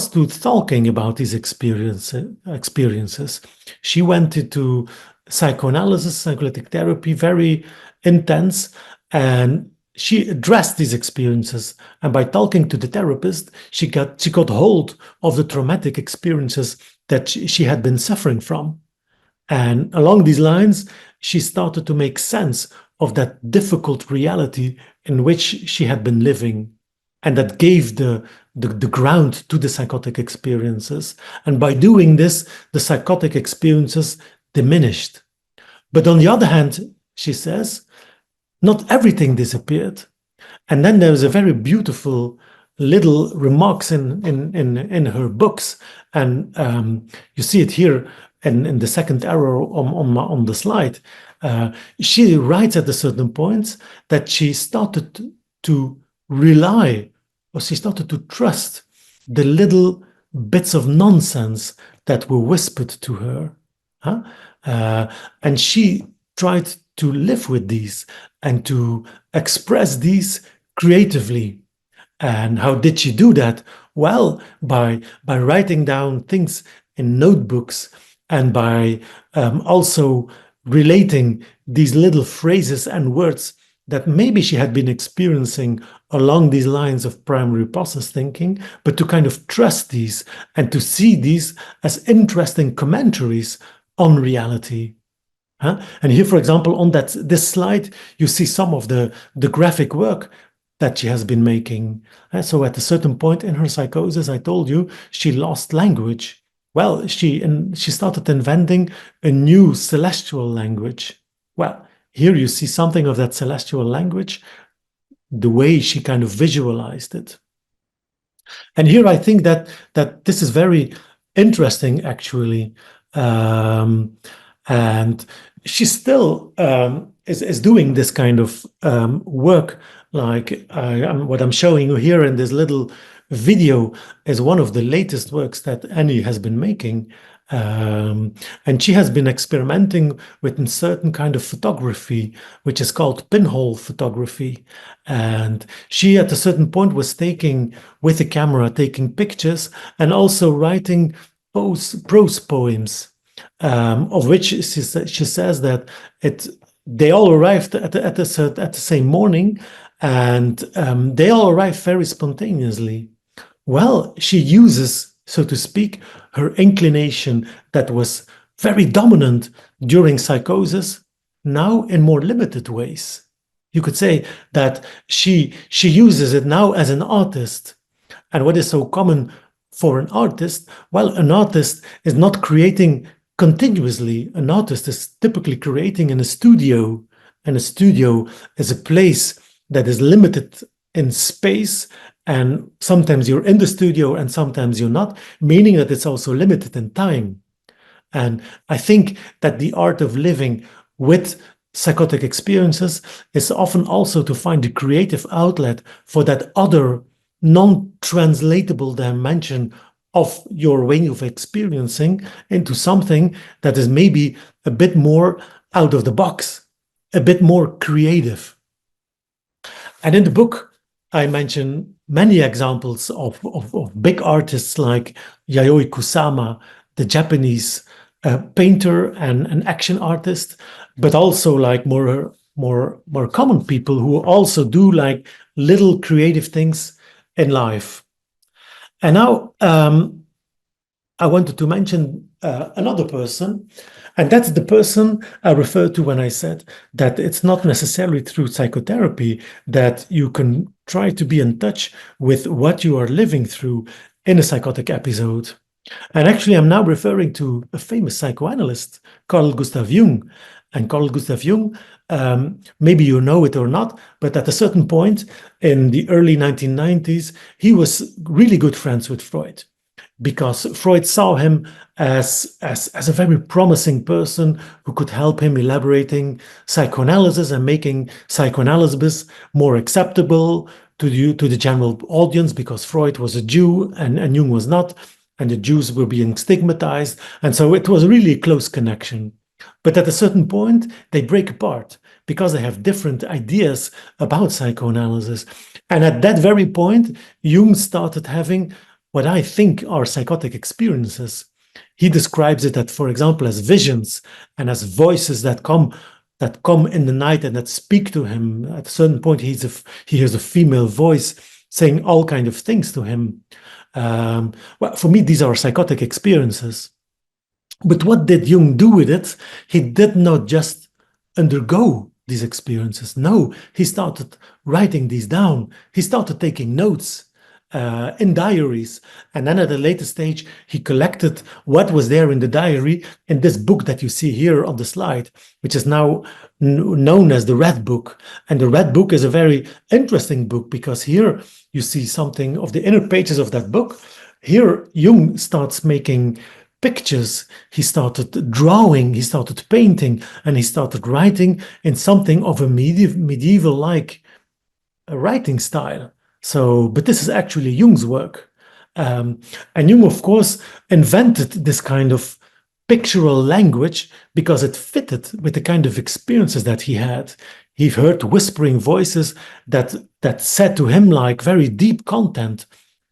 Speaker 1: through talking about these experiences. She went into psychoanalysis, psychoanalytic therapy, very intense, and she addressed these experiences. And by talking to the therapist, she got hold of the traumatic experiences that she had been suffering from. And along these lines, she started to make sense of that difficult reality in which she had been living. and that gave the ground to the psychotic experiences. And by doing this, the psychotic experiences diminished. But on the other hand, she says, not everything disappeared. And then there's a very beautiful little remarks in her books, and you see it here in the second arrow on the slide. She writes at a certain point that she started to rely, or she started to trust the little bits of nonsense that were whispered to her. And she tried to live with these and to express these creatively. And how did she do that? Well, by writing down things in notebooks, and by also relating these little phrases and words that maybe she had been experiencing along these lines of primary process thinking, but to kind of trust these and to see these as interesting commentaries on reality. And here, for example, on this slide, you see some of the graphic work that she has been making. So at a certain point in her psychosis, I told you, she lost language. Well, she started inventing a new celestial language. Well, here you see something of that celestial language, the way she kind of visualized it. And here I think that this is very interesting, actually. And she still is doing this kind of work. Like what I'm showing you here in this little video is one of the latest works that Annie has been making. And she has been experimenting with a certain kind of photography, which is called pinhole photography. And she, at a certain point, was taking, with the camera, taking pictures and also writing prose poems, of which she says that they all arrived at the same morning, and they all arrived very spontaneously. Well, she uses, so to speak, her inclination that was very dominant during psychosis, now in more limited ways. You could say that she uses it now as an artist. And what is so common for an artist? Well, an artist is not creating continuously. An artist is typically creating in a studio, and a studio is a place that is limited in space, and sometimes you're in the studio and sometimes you're not, meaning that it's also limited in time. And I think that the art of living with psychotic experiences is often also to find a creative outlet for that other non-translatable dimension of your way of experiencing into something that is maybe a bit more out of the box, a bit more creative. And in the book, I mention many examples of big artists like Yayoi Kusama, the Japanese painter and an action artist, but also like more common people who also do like little creative things in life. And now I wanted to mention another person, and that's the person I referred to when I said that it's not necessarily through psychotherapy that you can try to be in touch with what you are living through in a psychotic episode. And actually, I'm now referring to a famous psychoanalyst, Carl Gustav Jung. And Carl Gustav Jung, maybe you know it or not, but at a certain point in the early 1990s, he was really good friends with Freud, because Freud saw him as a very promising person who could help him elaborating psychoanalysis and making psychoanalysis more acceptable to the general audience, because Freud was a Jew and Jung was not, and the Jews were being stigmatized. And so it was really a close connection. But at a certain point, they break apart because they have different ideas about psychoanalysis. And at that very point, Jung started having what I think are psychotic experiences. He describes it that, for example, as visions and as voices that come in the night and that speak to him. At a certain point, he hears a female voice saying all kinds of things to him. Well, for me, these are psychotic experiences. But what did Jung do with it? He did not just undergo these experiences. No, he started writing these down. He started taking notes in diaries. And then at a later stage, he collected what was there in the diary in this book that you see here on the slide, which is now known as the Red Book. And the Red Book is a very interesting book because here you see something of the inner pages of that book. Here, Jung starts making pictures, he started drawing, he started painting, and he started writing in something of a medieval-like writing style. So, but this is actually Jung's work. And Jung, of course, invented this kind of pictorial language because it fitted with the kind of experiences that he had. He heard whispering voices that said to him like very deep content.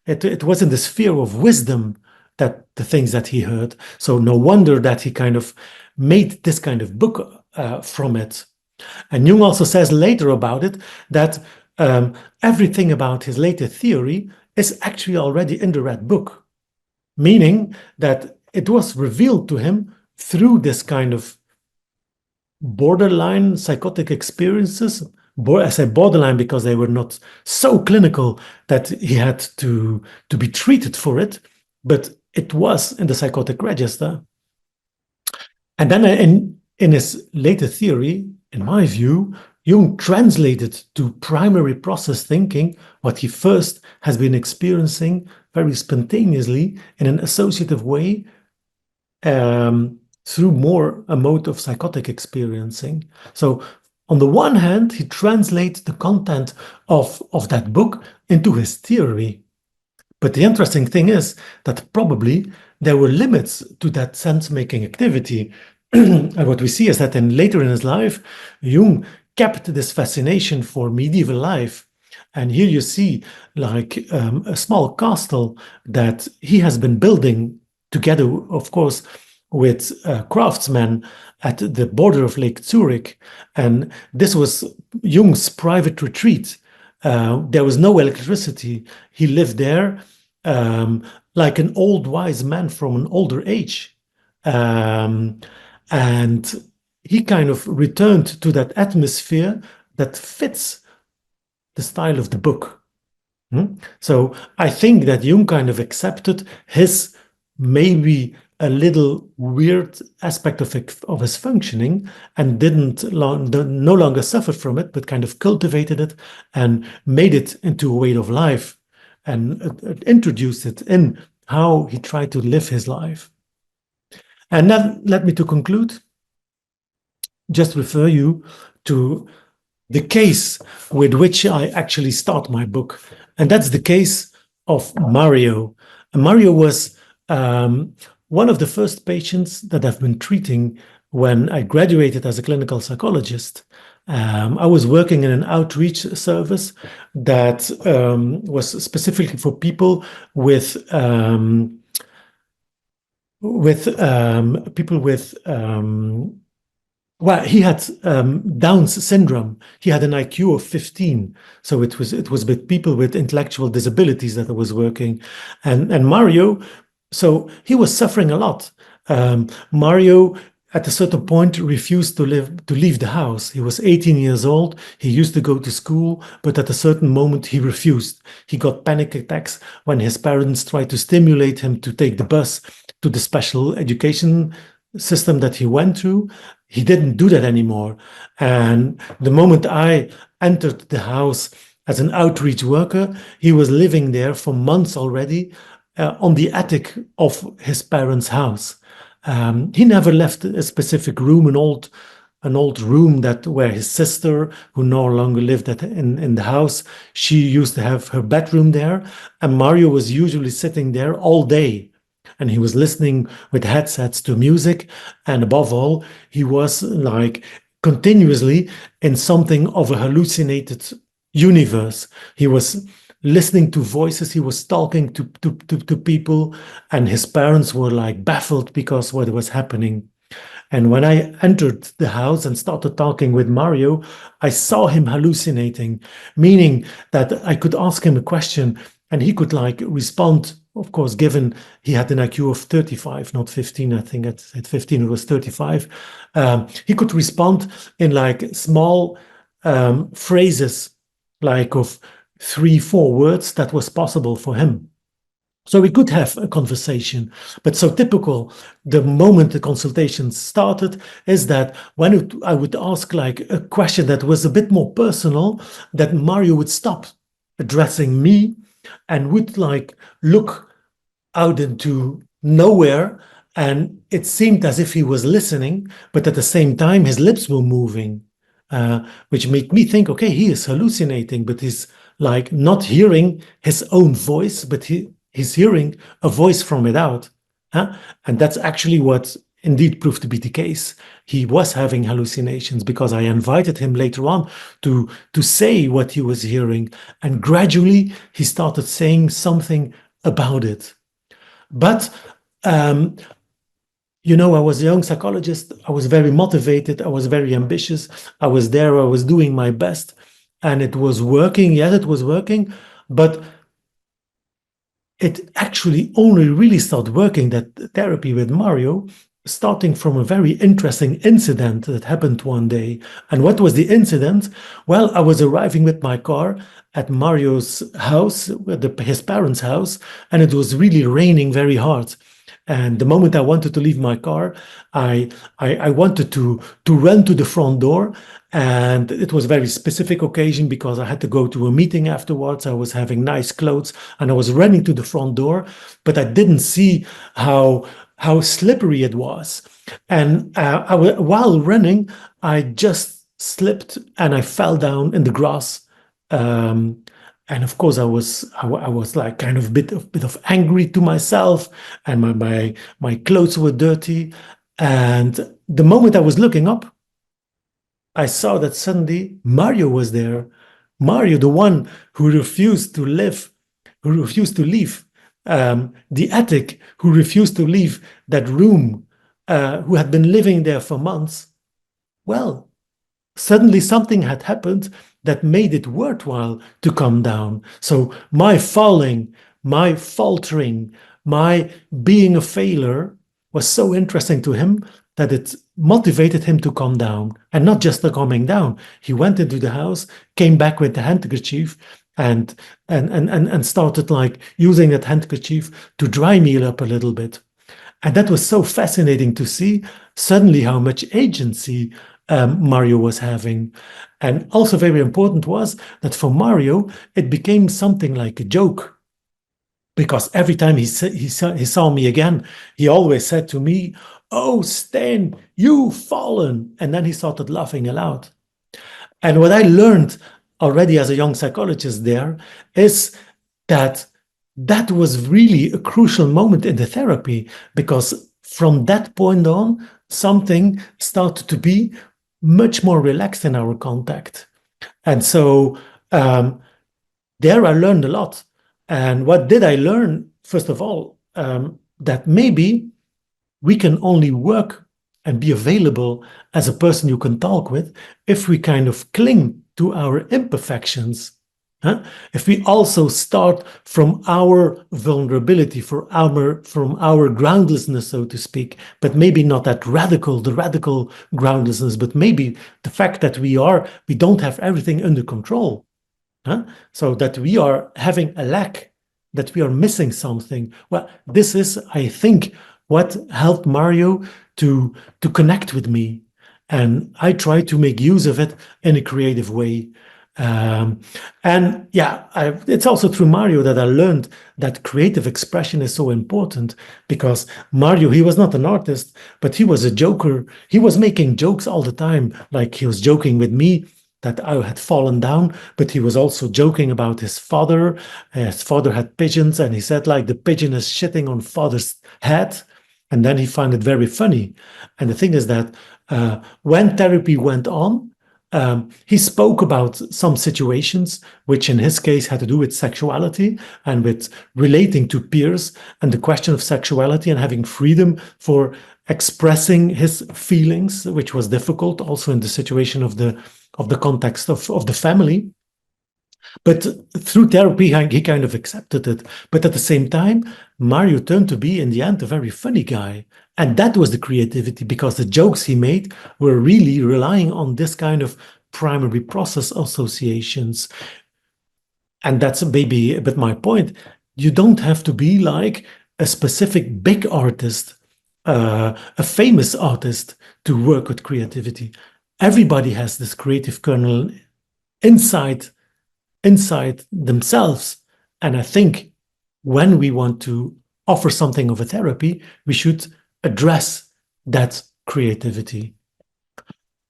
Speaker 1: It was in the sphere of wisdom, that the things that he heard. So no wonder that he kind of made this kind of book from it. And Jung also says later about it that everything about his later theory is actually already in the Red Book, meaning that it was revealed to him through this kind of borderline psychotic experiences. I say borderline because they were not so clinical that he had to be treated for it, but it was in the psychotic register. And then in his later theory, in my view, Jung translated to primary process thinking what he first has been experiencing very spontaneously in an associative way through more a mode of psychotic experiencing. So on the one hand, he translates the content of that book into his theory. But the interesting thing is that probably there were limits to that sense-making activity. And what we see is that later in his life, Jung kept this fascination for medieval life. And here you see like a small castle that he has been building together, of course, with craftsmen at the border of Lake Zurich. And this was Jung's private retreat. There was no electricity. He lived there like an old wise man from an older age. And he kind of returned to that atmosphere that fits the style of the book. So I think that Jung kind of accepted his maybe a little weird aspect of his functioning and no longer suffered from it, but kind of cultivated it and made it into a way of life and introduced it in how he tried to live his life. And then let me to conclude, just refer you to the case with which I actually start my book. And that's the case of Mario. And Mario was one of the first patients that I've been treating when I graduated as a clinical psychologist. I was working in an outreach service that was specifically for people with well, he had Down's syndrome. He had an IQ of 15, so it was with people with intellectual disabilities that I was working, and Mario. So he was suffering a lot. Mario, at a certain point, refused to leave the house. He was 18 years old. He used to go to school, but at a certain moment, he refused. He got panic attacks when his parents tried to stimulate him to take the bus to the special education system that he went through. He didn't do that anymore. And the moment I entered the house as an outreach worker, he was living there for months already on the attic of his parents' house. He never left a specific room, an old room where his sister, who no longer lived in the house, she used to have her bedroom there, and Mario was usually sitting there all day. And he was listening with headsets to music, and above all, he was like continuously in something of a hallucinated universe. He was listening to voices, he was talking to people, and his parents were like baffled because what was happening. And when I entered the house and started talking with Mario, I saw him hallucinating, meaning that I could ask him a question and he could like respond of course, given he had an IQ of 35, not 15, I think at 15 it was 35, he could respond in like small phrases, like of 3-4 words that was possible for him. So we could have a conversation, but so typical, the moment the consultation started is that when I would ask like a question that was a bit more personal, that Mario would stop addressing me and would like look out into nowhere, and it seemed as if he was listening, but at the same time his lips were moving, which made me think, okay, he is hallucinating, but he's like not hearing his own voice, but he's hearing a voice from without. And that's actually what indeed proved to be the case. He was having hallucinations because I invited him later on to say what he was hearing, and gradually he started saying something about it. But you know, I was a young psychologist. I was very motivated. I was very ambitious. I was there. I was doing my best, and it was working. Yes, it was working, but it actually only really started working, that therapy with Mario, starting from a very interesting incident that happened one day. And what was the incident? Well, I was arriving with my car at Mario's house, his parents' house, and it was really raining very hard. And the moment I wanted to leave my car, I wanted to run to the front door. And it was a very specific occasion because I had to go to a meeting afterwards. I was having nice clothes and I was running to the front door, but I didn't see how slippery it was. And while running, I just slipped and I fell down in the grass. And of course, I was like kind of a bit of angry to myself, and my clothes were dirty. And the moment I was looking up, I saw that suddenly Mario was there. Mario, the one who refused to leave the attic, who refused to leave that room, who had been living there for months. Well, suddenly something had happened that made it worthwhile to come down. So my falling, my faltering, my being a failure was so interesting to him that it motivated him to come down. And not just the coming down. He went into the house, came back with the handkerchief, and started like using that handkerchief to dry me up a little bit. And that was so fascinating to see suddenly how much agency Mario was having. And also very important was that for Mario, it became something like a joke. Because every time he saw me again, he always said to me, "Oh, Stijn, you've fallen." And then he started laughing aloud. And what I learned already as a young psychologist there is that that was really a crucial moment in the therapy, because from that point on, something started to be much more relaxed in our contact. And so there I learned a lot. And what did I learn? First of all, that maybe we can only work and be available as a person you can talk with if we kind of cling to our imperfections. If we also start from our vulnerability, from our groundlessness, so to speak, but maybe not the radical groundlessness, but maybe the fact that we don't have everything under control. So that we are having a lack, that we are missing something. Well, this is, I think, what helped Mario to connect with me. And I try to make use of it in a creative way. And yeah, it's also through Mario that I learned that creative expression is so important, because Mario, he was not an artist, but he was a joker. He was making jokes all the time. Like he was joking with me that I had fallen down, but he was also joking about his father. His father had pigeons, and he said like the pigeon is shitting on father's head. And then he found it very funny. And the thing is that when therapy went on, he spoke about some situations, which in his case had to do with sexuality and with relating to peers and the question of sexuality and having freedom for expressing his feelings, which was difficult also in the situation of the context of the family. But through therapy, he kind of accepted it. But at the same time, Mario turned to be, in the end, a very funny guy. And that was the creativity, because the jokes he made were really relying on this kind of primary process associations. And that's maybe a bit my point. You don't have to be like a specific big artist, a famous artist, to work with creativity. Everybody has this creative kernel inside themselves. And I think when we want to offer something of a therapy, we should address that creativity.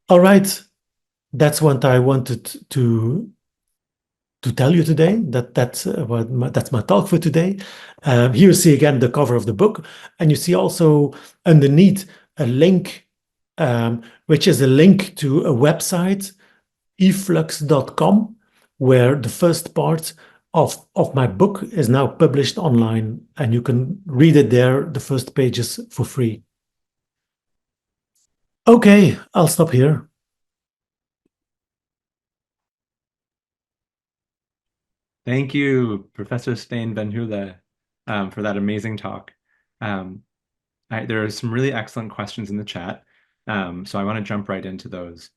Speaker 1: All right, that's what I wanted to tell you today. That's my talk for today. Here you see again the cover of the book, and you see also underneath a link, which is a link to a website, eflux.com, where the first part of my book is now published online, and you can read it there, the first pages, for free. Okay, I'll stop here.
Speaker 2: Thank you, Professor Stijn Vanheule, for that amazing talk. There are some really excellent questions in the chat, so I want to jump right into those.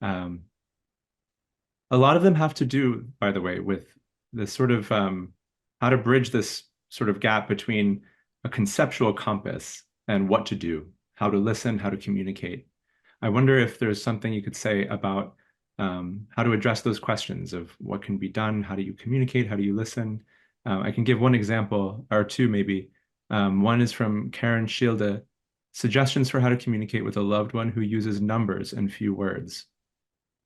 Speaker 2: A lot of them have to do, by the way, with this sort of how to bridge this sort of gap between a conceptual compass and what to do, how to listen, how to communicate. I wonder if there's something you could say about how to address those questions of what can be done, how do you communicate, how do you listen? I can give one example, or two maybe. One is from Karen Shielde, suggestions for how to communicate with a loved one who uses numbers and few words.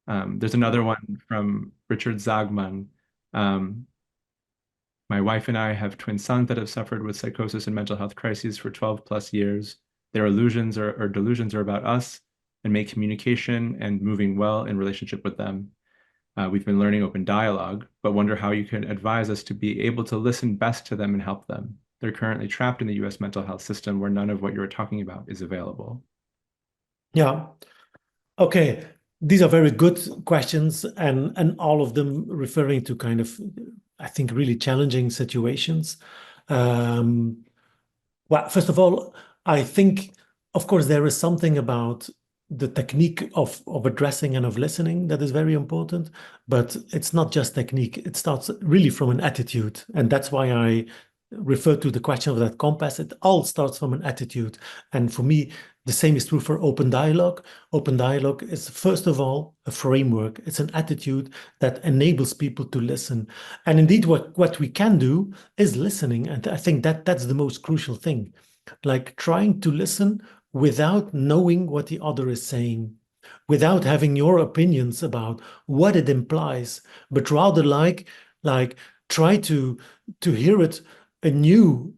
Speaker 2: There's another one from Richard Zagman. My wife and I have twin sons that have suffered with psychosis and mental health crises for 12 plus years. Their illusions or delusions are about us and make communication and moving well in relationship with them. We've been learning open dialogue, but wonder how you can advise us to be able to listen best to them and help them. They're currently trapped in the US mental health system where none of what you're talking about is available.
Speaker 1: Yeah. Okay. These are very good questions, and all of them referring to kind of, I think, really challenging situations. Well, first of all, I think, of course, there is something about the technique of addressing and of listening that is very important, but it's not just technique. It starts really from an attitude, and that's why I refer to the question of that compass. It all starts from an attitude, and for me, the same is true for open dialogue. Open dialogue is, first of all, a framework. It's an attitude that enables people to listen. And indeed, what we can do is listening. And I think that's the most crucial thing. Like trying to listen without knowing what the other is saying, without having your opinions about what it implies, but rather like try to hear it anew,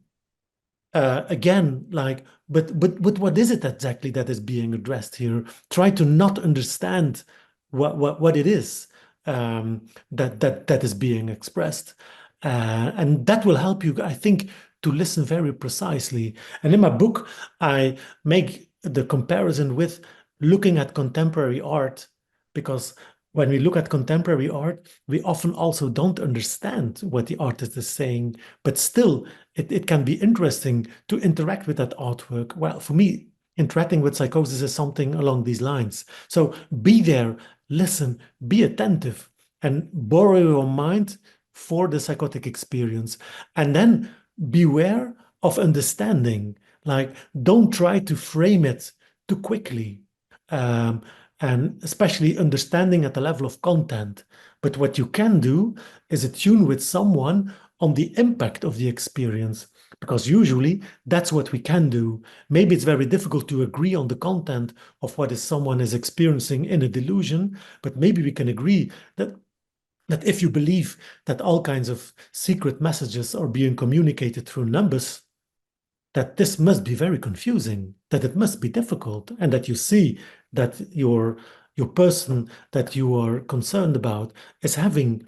Speaker 1: again, like, but what is it exactly that is being addressed here? Try to not understand what it is, that is being expressed, and that will help you, I think, to listen very precisely. And in my book, I make the comparison with looking at contemporary art, because when we look at contemporary art, we often also don't understand what the artist is saying, but still it can be interesting to interact with that artwork. Well, for me, interacting with psychosis is something along these lines. So be there, listen, be attentive, and borrow your mind for the psychotic experience. And then beware of understanding. Like, don't try to frame it too quickly. And especially understanding at the level of content. But what you can do is attune with someone on the impact of the experience, because usually that's what we can do. Maybe it's very difficult to agree on the content of what is someone is experiencing in a delusion, but maybe we can agree that if you believe that all kinds of secret messages are being communicated through numbers, that this must be very confusing, that it must be difficult, and that you see that your person that you are concerned about is having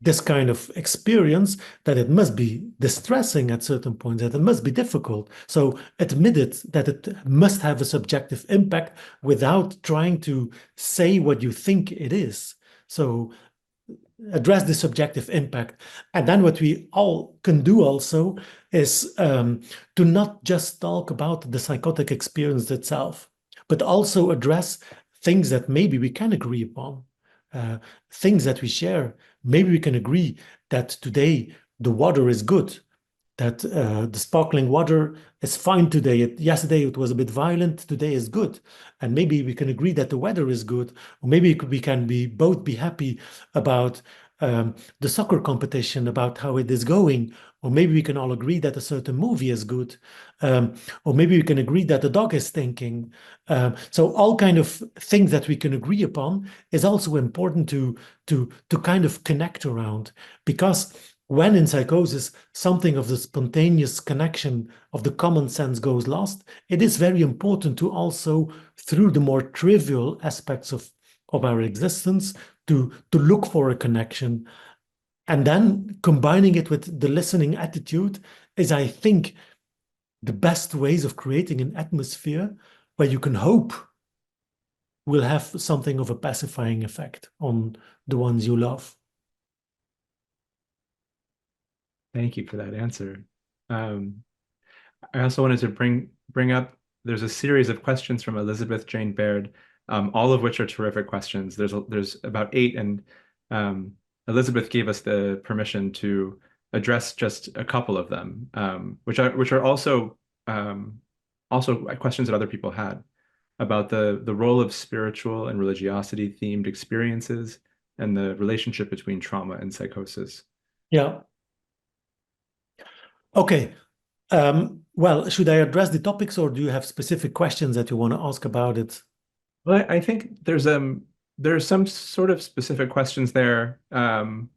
Speaker 1: this kind of experience, that it must be distressing at certain points, that it must be difficult. So admit it, that it must have a subjective impact without trying to say what you think it is. So address the subjective impact. And then what we all can do also is to not just talk about the psychotic experience itself, but also address things that maybe we can agree upon, things that we share. Maybe we can agree that today the water is good, that the sparkling water is fine today. Yesterday it was a bit violent, today is good. And maybe we can agree that the weather is good, or maybe we can both be happy about the soccer competition, about how it is going, or maybe we can all agree that a certain movie is good, or maybe we can agree that the dog is thinking. So all kind of things that we can agree upon is also important to kind of connect around, because when in psychosis something of the spontaneous connection of the common sense goes lost, it is very important to also, through the more trivial aspects of our existence, to look for a connection. And then combining it with the listening attitude is, I think, the best ways of creating an atmosphere where you can hope will have something of a pacifying effect on the ones you love.
Speaker 2: Thank you for that answer. I also wanted to bring up, there's a series of questions from Elizabeth Jane Baird, all of which are terrific questions. There's about 8, and Elizabeth gave us the permission to address just a couple of them, which are also questions that other people had about the role of spiritual and religiosity themed experiences and the relationship between trauma and psychosis.
Speaker 1: Yeah. Okay. Well, should I address the topics, or do you have specific questions that you want to ask about it?
Speaker 2: Well, I think there's some sort of specific questions there. Some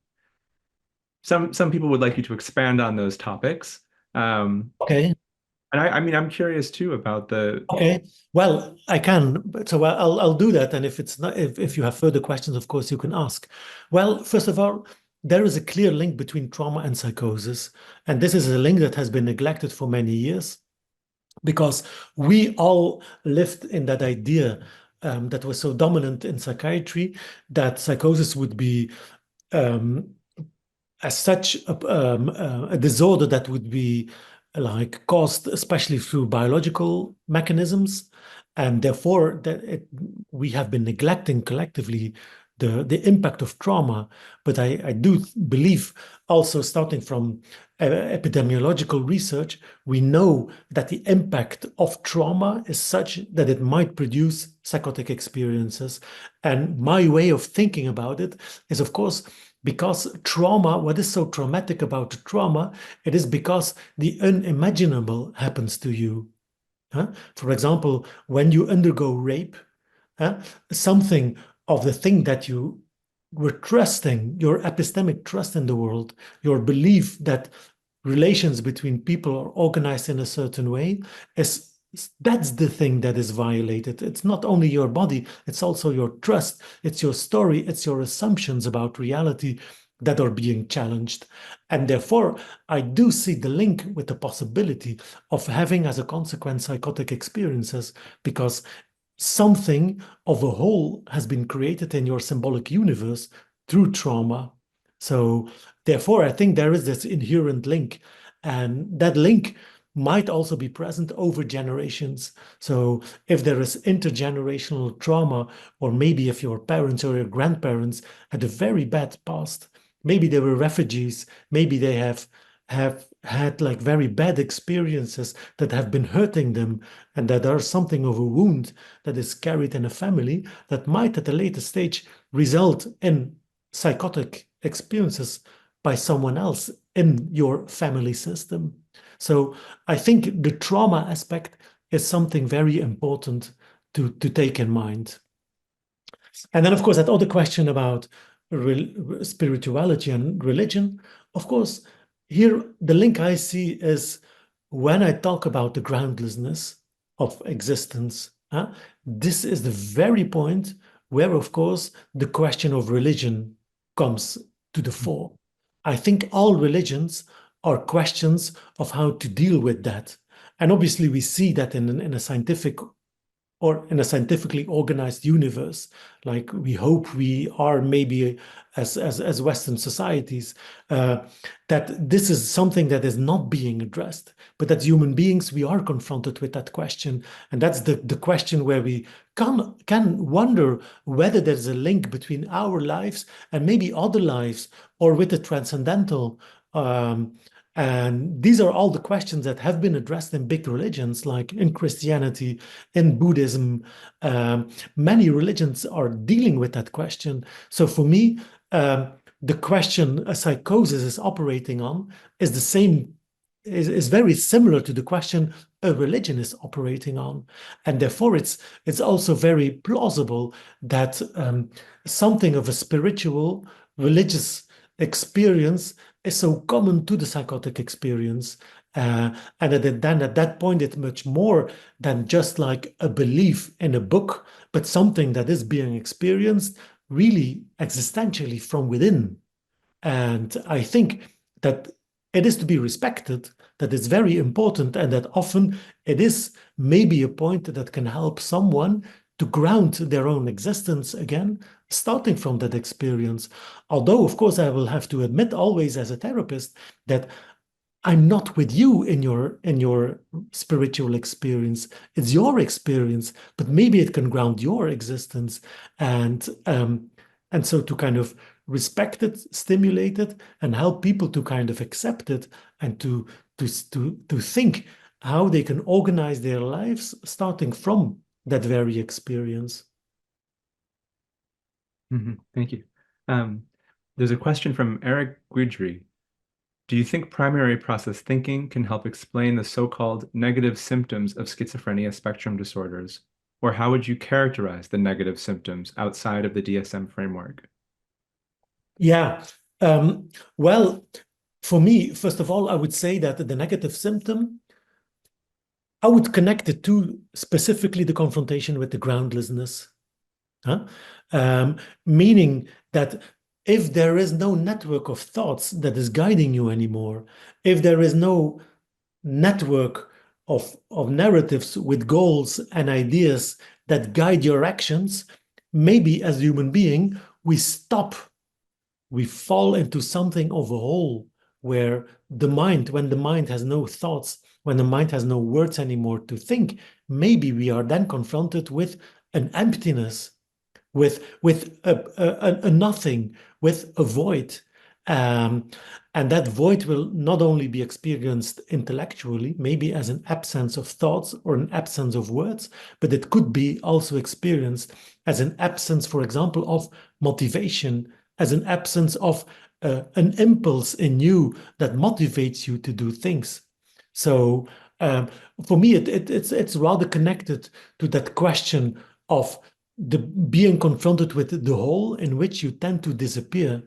Speaker 2: people would like you to expand on those topics.
Speaker 1: Okay.
Speaker 2: And I mean, I'm curious too about the.
Speaker 1: Okay. Well, I can. So I'll do that. And if it's not, if you have further questions, of course, you can ask. Well, first of all, there is a clear link between trauma and psychosis. And this is a link that has been neglected for many years, because we all lived in that idea that was so dominant in psychiatry, that psychosis would be as such a disorder that would be like caused especially through biological mechanisms, and therefore we have been neglecting collectively the impact of trauma. But I do believe, also starting from epidemiological research, we know that the impact of trauma is such that it might produce psychotic experiences. And my way of thinking about it is, of course, because trauma, what is so traumatic about trauma, it is because the unimaginable happens to you. For example, when you undergo rape, something of the thing that you were trusting, your epistemic trust in the world, your belief that relations between people are organized in a certain way, that's the thing that is violated. It's not only your body, it's also your trust, it's your story, it's your assumptions about reality that are being challenged. And therefore, I do see the link with the possibility of having, as a consequence, psychotic experiences, because something of a whole has been created in your symbolic universe through trauma. So therefore, I think there is this inherent link, and that link might also be present over generations. So if there is intergenerational trauma, or maybe if your parents or your grandparents had a very bad past, maybe they were refugees, maybe they have had like very bad experiences that have been hurting them, and that are something of a wound that is carried in a family, that might at a later stage result in psychotic experiences by someone else in your family system. So I think the trauma aspect is something very important to take in mind. And then, of course, that other question about spirituality and religion, of course, here the link I see is when I talk about the groundlessness of existence. This is the very point where, of course, the question of religion comes to the fore. I think all religions are questions of how to deal with that. And obviously, we see that in a scientific or in a scientifically organized universe, like we hope we are maybe as Western societies, that this is something that is not being addressed, but that human beings, we are confronted with that question. And that's the question where we can wonder whether there's a link between our lives and maybe other lives, or with the transcendental. And these are all the questions that have been addressed in big religions, like in Christianity, in Buddhism. Many religions are dealing with that question. So for me, the question a psychosis is operating on is the same, is very similar to the question a religion is operating on. And therefore, it's also very plausible that something of a spiritual, religious experience is so common to the psychotic experience. And then at that point, it's much more than just like a belief in a book, but something that is being experienced really existentially from within. And I think that it is to be respected, that it's very important, and that often it is maybe a point that can help someone to ground their own existence again, starting from that experience. Although, of course, I will have to admit always as a therapist that I'm not with you in your spiritual experience. It's your experience, but maybe it can ground your existence. And so to kind of respect it, stimulate it, and help people to kind of accept it, and to think how they can organize their lives starting from that very experience.
Speaker 2: Thank you. There's a question from Eric Guidry. Do you think primary process thinking can help explain the so-called negative symptoms of schizophrenia spectrum disorders? Or how would you characterize the negative symptoms outside of the DSM framework?
Speaker 1: Yeah. Well, for me, first of all, I would say that the negative symptom, I would connect it to specifically the confrontation with the groundlessness. Meaning that if there is no network of thoughts that is guiding you anymore, if there is no network of narratives with goals and ideas that guide your actions, maybe as a human being, we stop. We fall into something of a hole where the mind, when the mind has no thoughts, when the mind has no words anymore to think, maybe we are then confronted with an emptiness, with a nothing, with a void. And that void will not only be experienced intellectually, maybe as an absence of thoughts or an absence of words, but it could be also experienced as an absence, for example, of motivation, as an absence of an impulse in you that motivates you to do things. So for me, it's rather connected to that question of the being confronted with the hole in which you tend to disappear.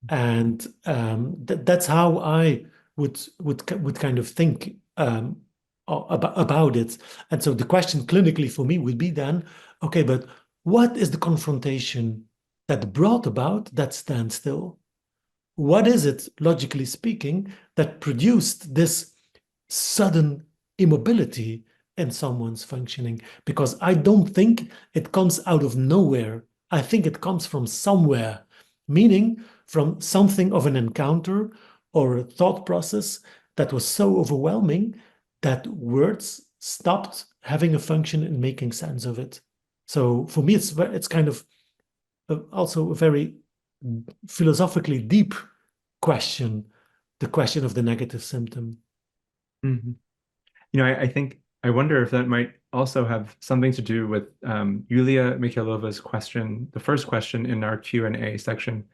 Speaker 1: And that's how I would kind of think about it. And so the question clinically for me would be then, okay, but what is the confrontation that brought about that standstill? What is it, logically speaking, that produced this sudden immobility in someone's functioning? Because I don't think it comes out of nowhere. I think it comes from somewhere, meaning from something of an encounter or a thought process that was so overwhelming that words stopped having a function in making sense of it. So for me, it's kind of also a very philosophically deep question, the question of the negative symptom.
Speaker 2: You know, I think, I wonder if that might also have something to do with Yulia Mikhailova's question, the first question in our Q&A section.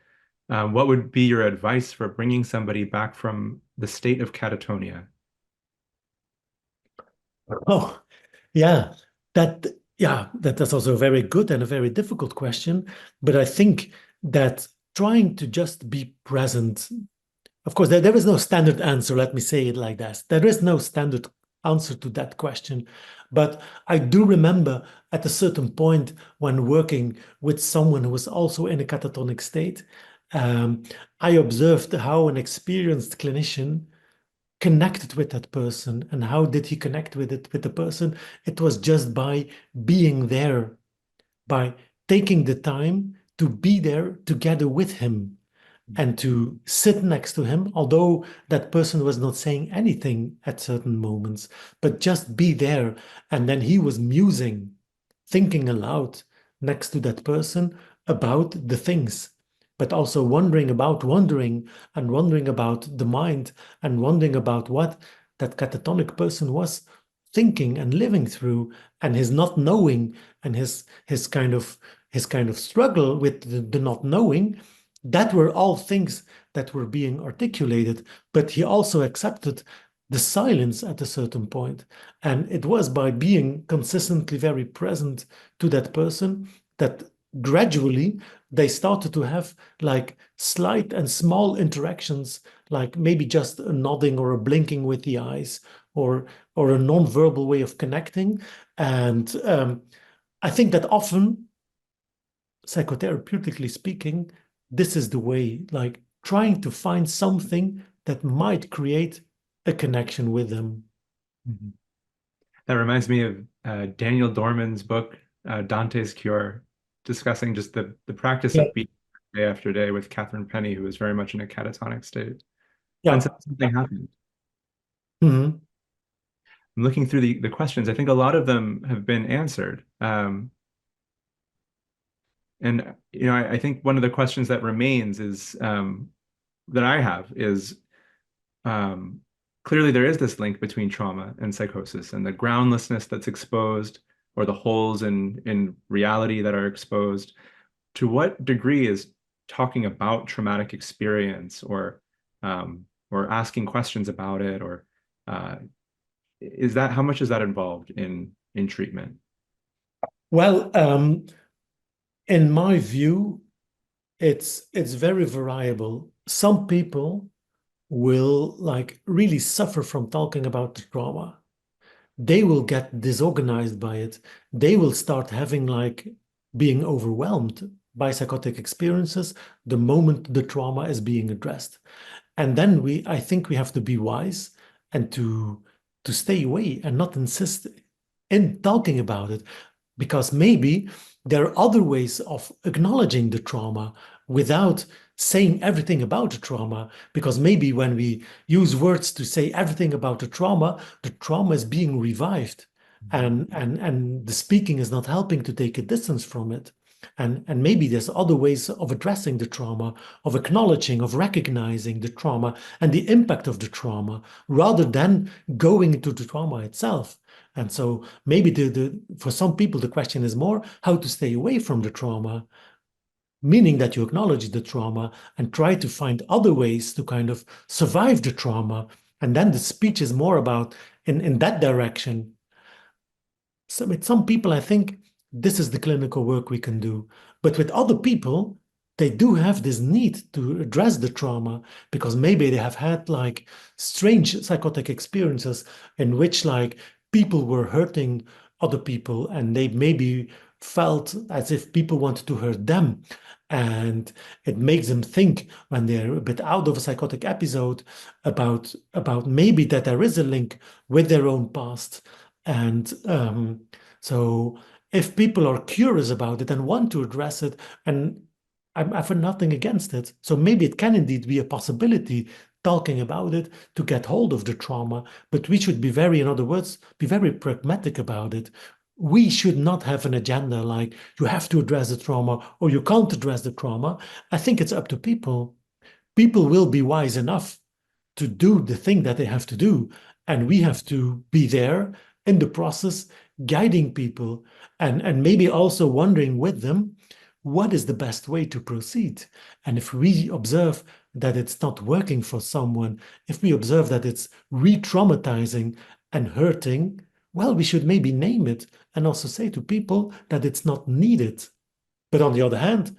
Speaker 2: What would be your advice for bringing somebody back from the state of catatonia?
Speaker 1: Oh, yeah, that's also a very good and a very difficult question. But I think that trying to just be present, of course, there is no standard answer. Let me say it like that. There is no standard answer to that question. But I do remember at a certain point when working with someone who was also in a catatonic state, I observed how an experienced clinician connected with that person. And how did he connect with the person? It was just by being there, by taking the time to be there together with him and to sit next to him, although that person was not saying anything at certain moments, but just be there. And then he was musing, thinking aloud next to that person about the things, but also wondering about wondering and wondering about the mind and wondering about what that catatonic person was thinking and living through, and his not knowing, and his kind of struggle with the not knowing. That were all things that were being articulated, but he also accepted the silence at a certain point. And it was by being consistently very present to that person that gradually they started to have like slight and small interactions, like maybe just a nodding or a blinking with the eyes, or a non-verbal way of connecting. And I think that often, psychotherapeutically speaking, this is the way, like trying to find something that might create a connection with them.
Speaker 2: Mhm. That reminds me of Daniel Dorman's book, Dante's Cure, discussing just the practice
Speaker 1: Yeah.
Speaker 2: of being day after day with Catherine Penny, who was very much in a catatonic state. And
Speaker 1: Yeah.
Speaker 2: so something happened.
Speaker 1: Mhm.
Speaker 2: I'm looking through the questions. I think a lot of them have been answered. And I think one of the questions that remains is that I have is clearly there is this link between trauma and psychosis and the groundlessness that's exposed or the holes in reality that are exposed. To what degree is talking about traumatic experience or asking questions about it or is that how much is that involved in treatment?
Speaker 1: Well, in my view, it's very variable. Some people will like really suffer from talking about the trauma. They will get disorganized by it. They will start having like being overwhelmed by psychotic experiences the moment the trauma is being addressed. And then I think we have to be wise and to stay away and not insist in talking about it, because maybe there are other ways of acknowledging the trauma without saying everything about the trauma. Because maybe when we use words to say everything about the trauma is being revived, and the speaking is not helping to take a distance from it. And maybe there's other ways of addressing the trauma, of acknowledging, of recognizing the trauma and the impact of the trauma, rather than going into the trauma itself. And so maybe for some people, the question is more how to stay away from the trauma, meaning that you acknowledge the trauma and try to find other ways to kind of survive the trauma. And then the speech is more about in that direction. So with some people, I think this is the clinical work we can do. But with other people, they do have this need to address the trauma because maybe they have had like strange psychotic experiences in which like people were hurting other people and they maybe felt as if people wanted to hurt them. And it makes them think when they're a bit out of a psychotic episode about maybe that there is a link with their own past. And so if people are curious about it and want to address it, and I've had nothing against it. So maybe it can indeed be a possibility talking about it to get hold of the trauma, but we should be very, in other words, be very pragmatic about it. We should not have an agenda like you have to address the trauma or you can't address the trauma. I think it's up to people. People will be wise enough to do the thing that they have to do. And we have to be there in the process, guiding people and maybe also wondering with them what is the best way to proceed. And if we observe that it's not working for someone, if we observe that it's re-traumatizing and hurting, well, we should maybe name it and also say to people that it's not needed. But on the other hand,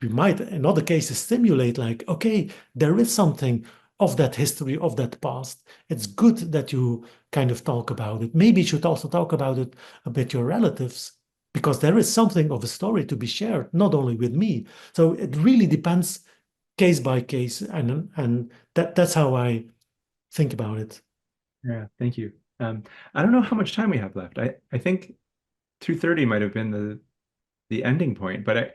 Speaker 1: we might in other cases stimulate like, okay, there is something of that history, of that past. It's good that you kind of talk about it. Maybe you should also talk about it a bit your relatives, because there is something of a story to be shared, not only with me. So it really depends case by case, and that's how I think about it.
Speaker 2: Yeah, thank you. I don't know how much time we have left. I think 2:30 might have been the ending point, but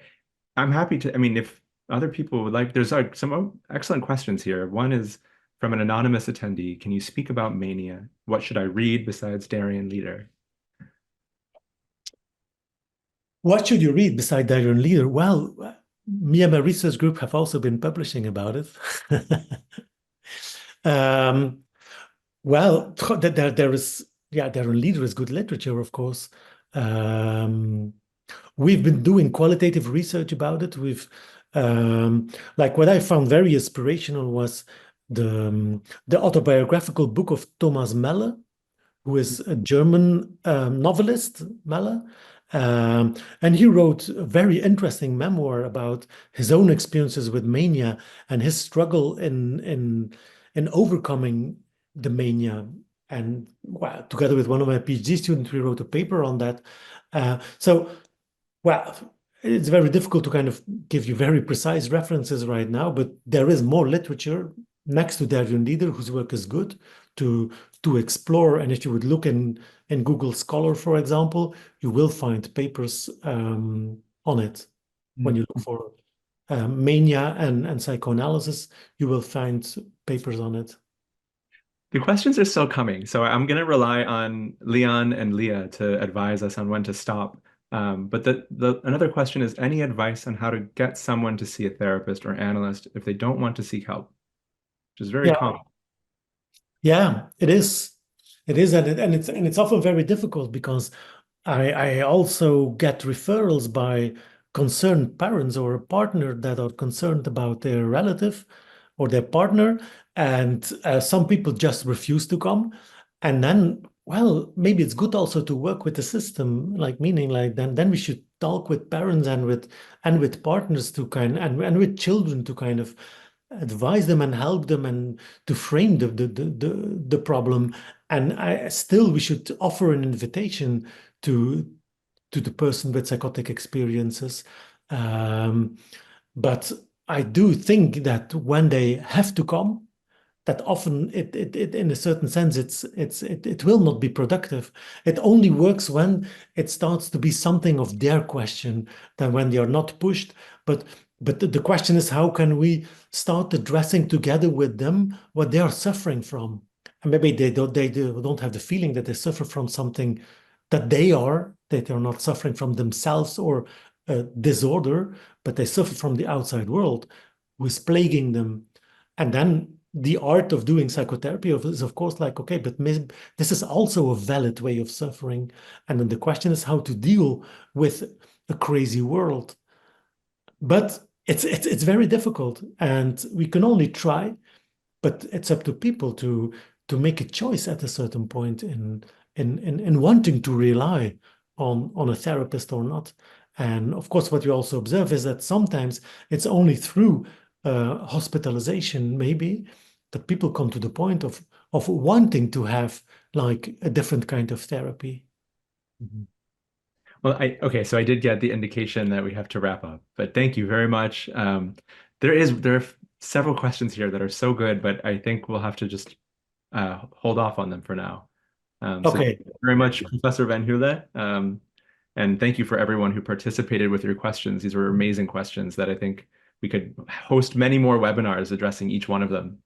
Speaker 2: I'm happy to, I mean, if other people would like, there's like some excellent questions here. One is from an anonymous attendee. Can you speak about mania? What should I read besides Darien Leader?
Speaker 1: What should you read beside Darien Leader? Well, me and my research group have also been publishing about it. um, well, there is, yeah, Darien Leader is good literature, of course. We've been doing qualitative research about it. Like what I found very inspirational was the autobiographical book of Thomas Melle, who is a German novelist, Melle. And he wrote a very interesting memoir about his own experiences with mania and his struggle in overcoming the mania. And well, together with one of my PhD students, we wrote a paper on that. So, well, it's very difficult to kind of give you very precise references right now, but there is more literature next to Darien Leader, whose work is good, to explore. And if you would look in Google Scholar, for example, you will find papers on it. When you look for mania and psychoanalysis, you will find papers on it.
Speaker 2: The questions are still coming, so I'm going to rely on Leon and Leah to advise us on when to stop. But another question is any advice on how to get someone to see a therapist or analyst if they don't want to seek help, which is very
Speaker 1: Yeah,
Speaker 2: common.
Speaker 1: yeah, it is. It is, and it's often very difficult because I also get referrals by concerned parents or a partner that are concerned about their relative or their partner, and some people just refuse to come. And then, well, maybe it's good also to work with the system, like meaning like then we should talk with parents and with partners to and with children to kind of advise them and help them and to frame the problem. And we should offer an invitation to the person with psychotic experiences. Um, but I do think that when they have to come, that often it in a certain sense it will not be productive. It only works when it starts to be something of their question than when they are not pushed. But the question is, how can we start addressing together with them what they are suffering from? And maybe they don't have the feeling that they suffer from something that they're not suffering from themselves or a disorder, but they suffer from the outside world who is plaguing them. And then the art of doing psychotherapy is, of course, like, okay, but this is also a valid way of suffering. And then the question is how to deal with a crazy world. But it's very difficult, and we can only try, but it's up to people to make a choice at a certain point in wanting to rely on a therapist or not. And of course, what we also observe is that sometimes it's only through hospitalization, maybe, that people come to the point of wanting to have like a different kind of therapy.
Speaker 2: Mhm. Well, okay, so I did get the indication that we have to wrap up, but thank you very much. There are several questions here that are so good, but I think we'll have to just hold off on them for now. So thank
Speaker 1: Okay.
Speaker 2: you very much, Professor Vanheule. And thank you for everyone who participated with your questions. These were amazing questions that I think we could host many more webinars addressing each one of them.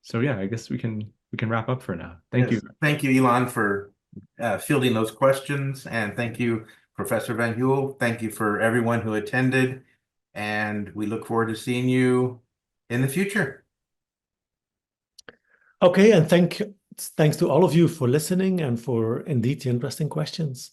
Speaker 2: So yeah, I guess we can wrap up for now. Thank you.
Speaker 3: Thank you, Elon, for fielding those questions. And thank you, Professor Vanheule. Thank you for everyone who attended. And we look forward to seeing you in the future.
Speaker 1: Okay, and thanks to all of you for listening and for indeed the interesting questions.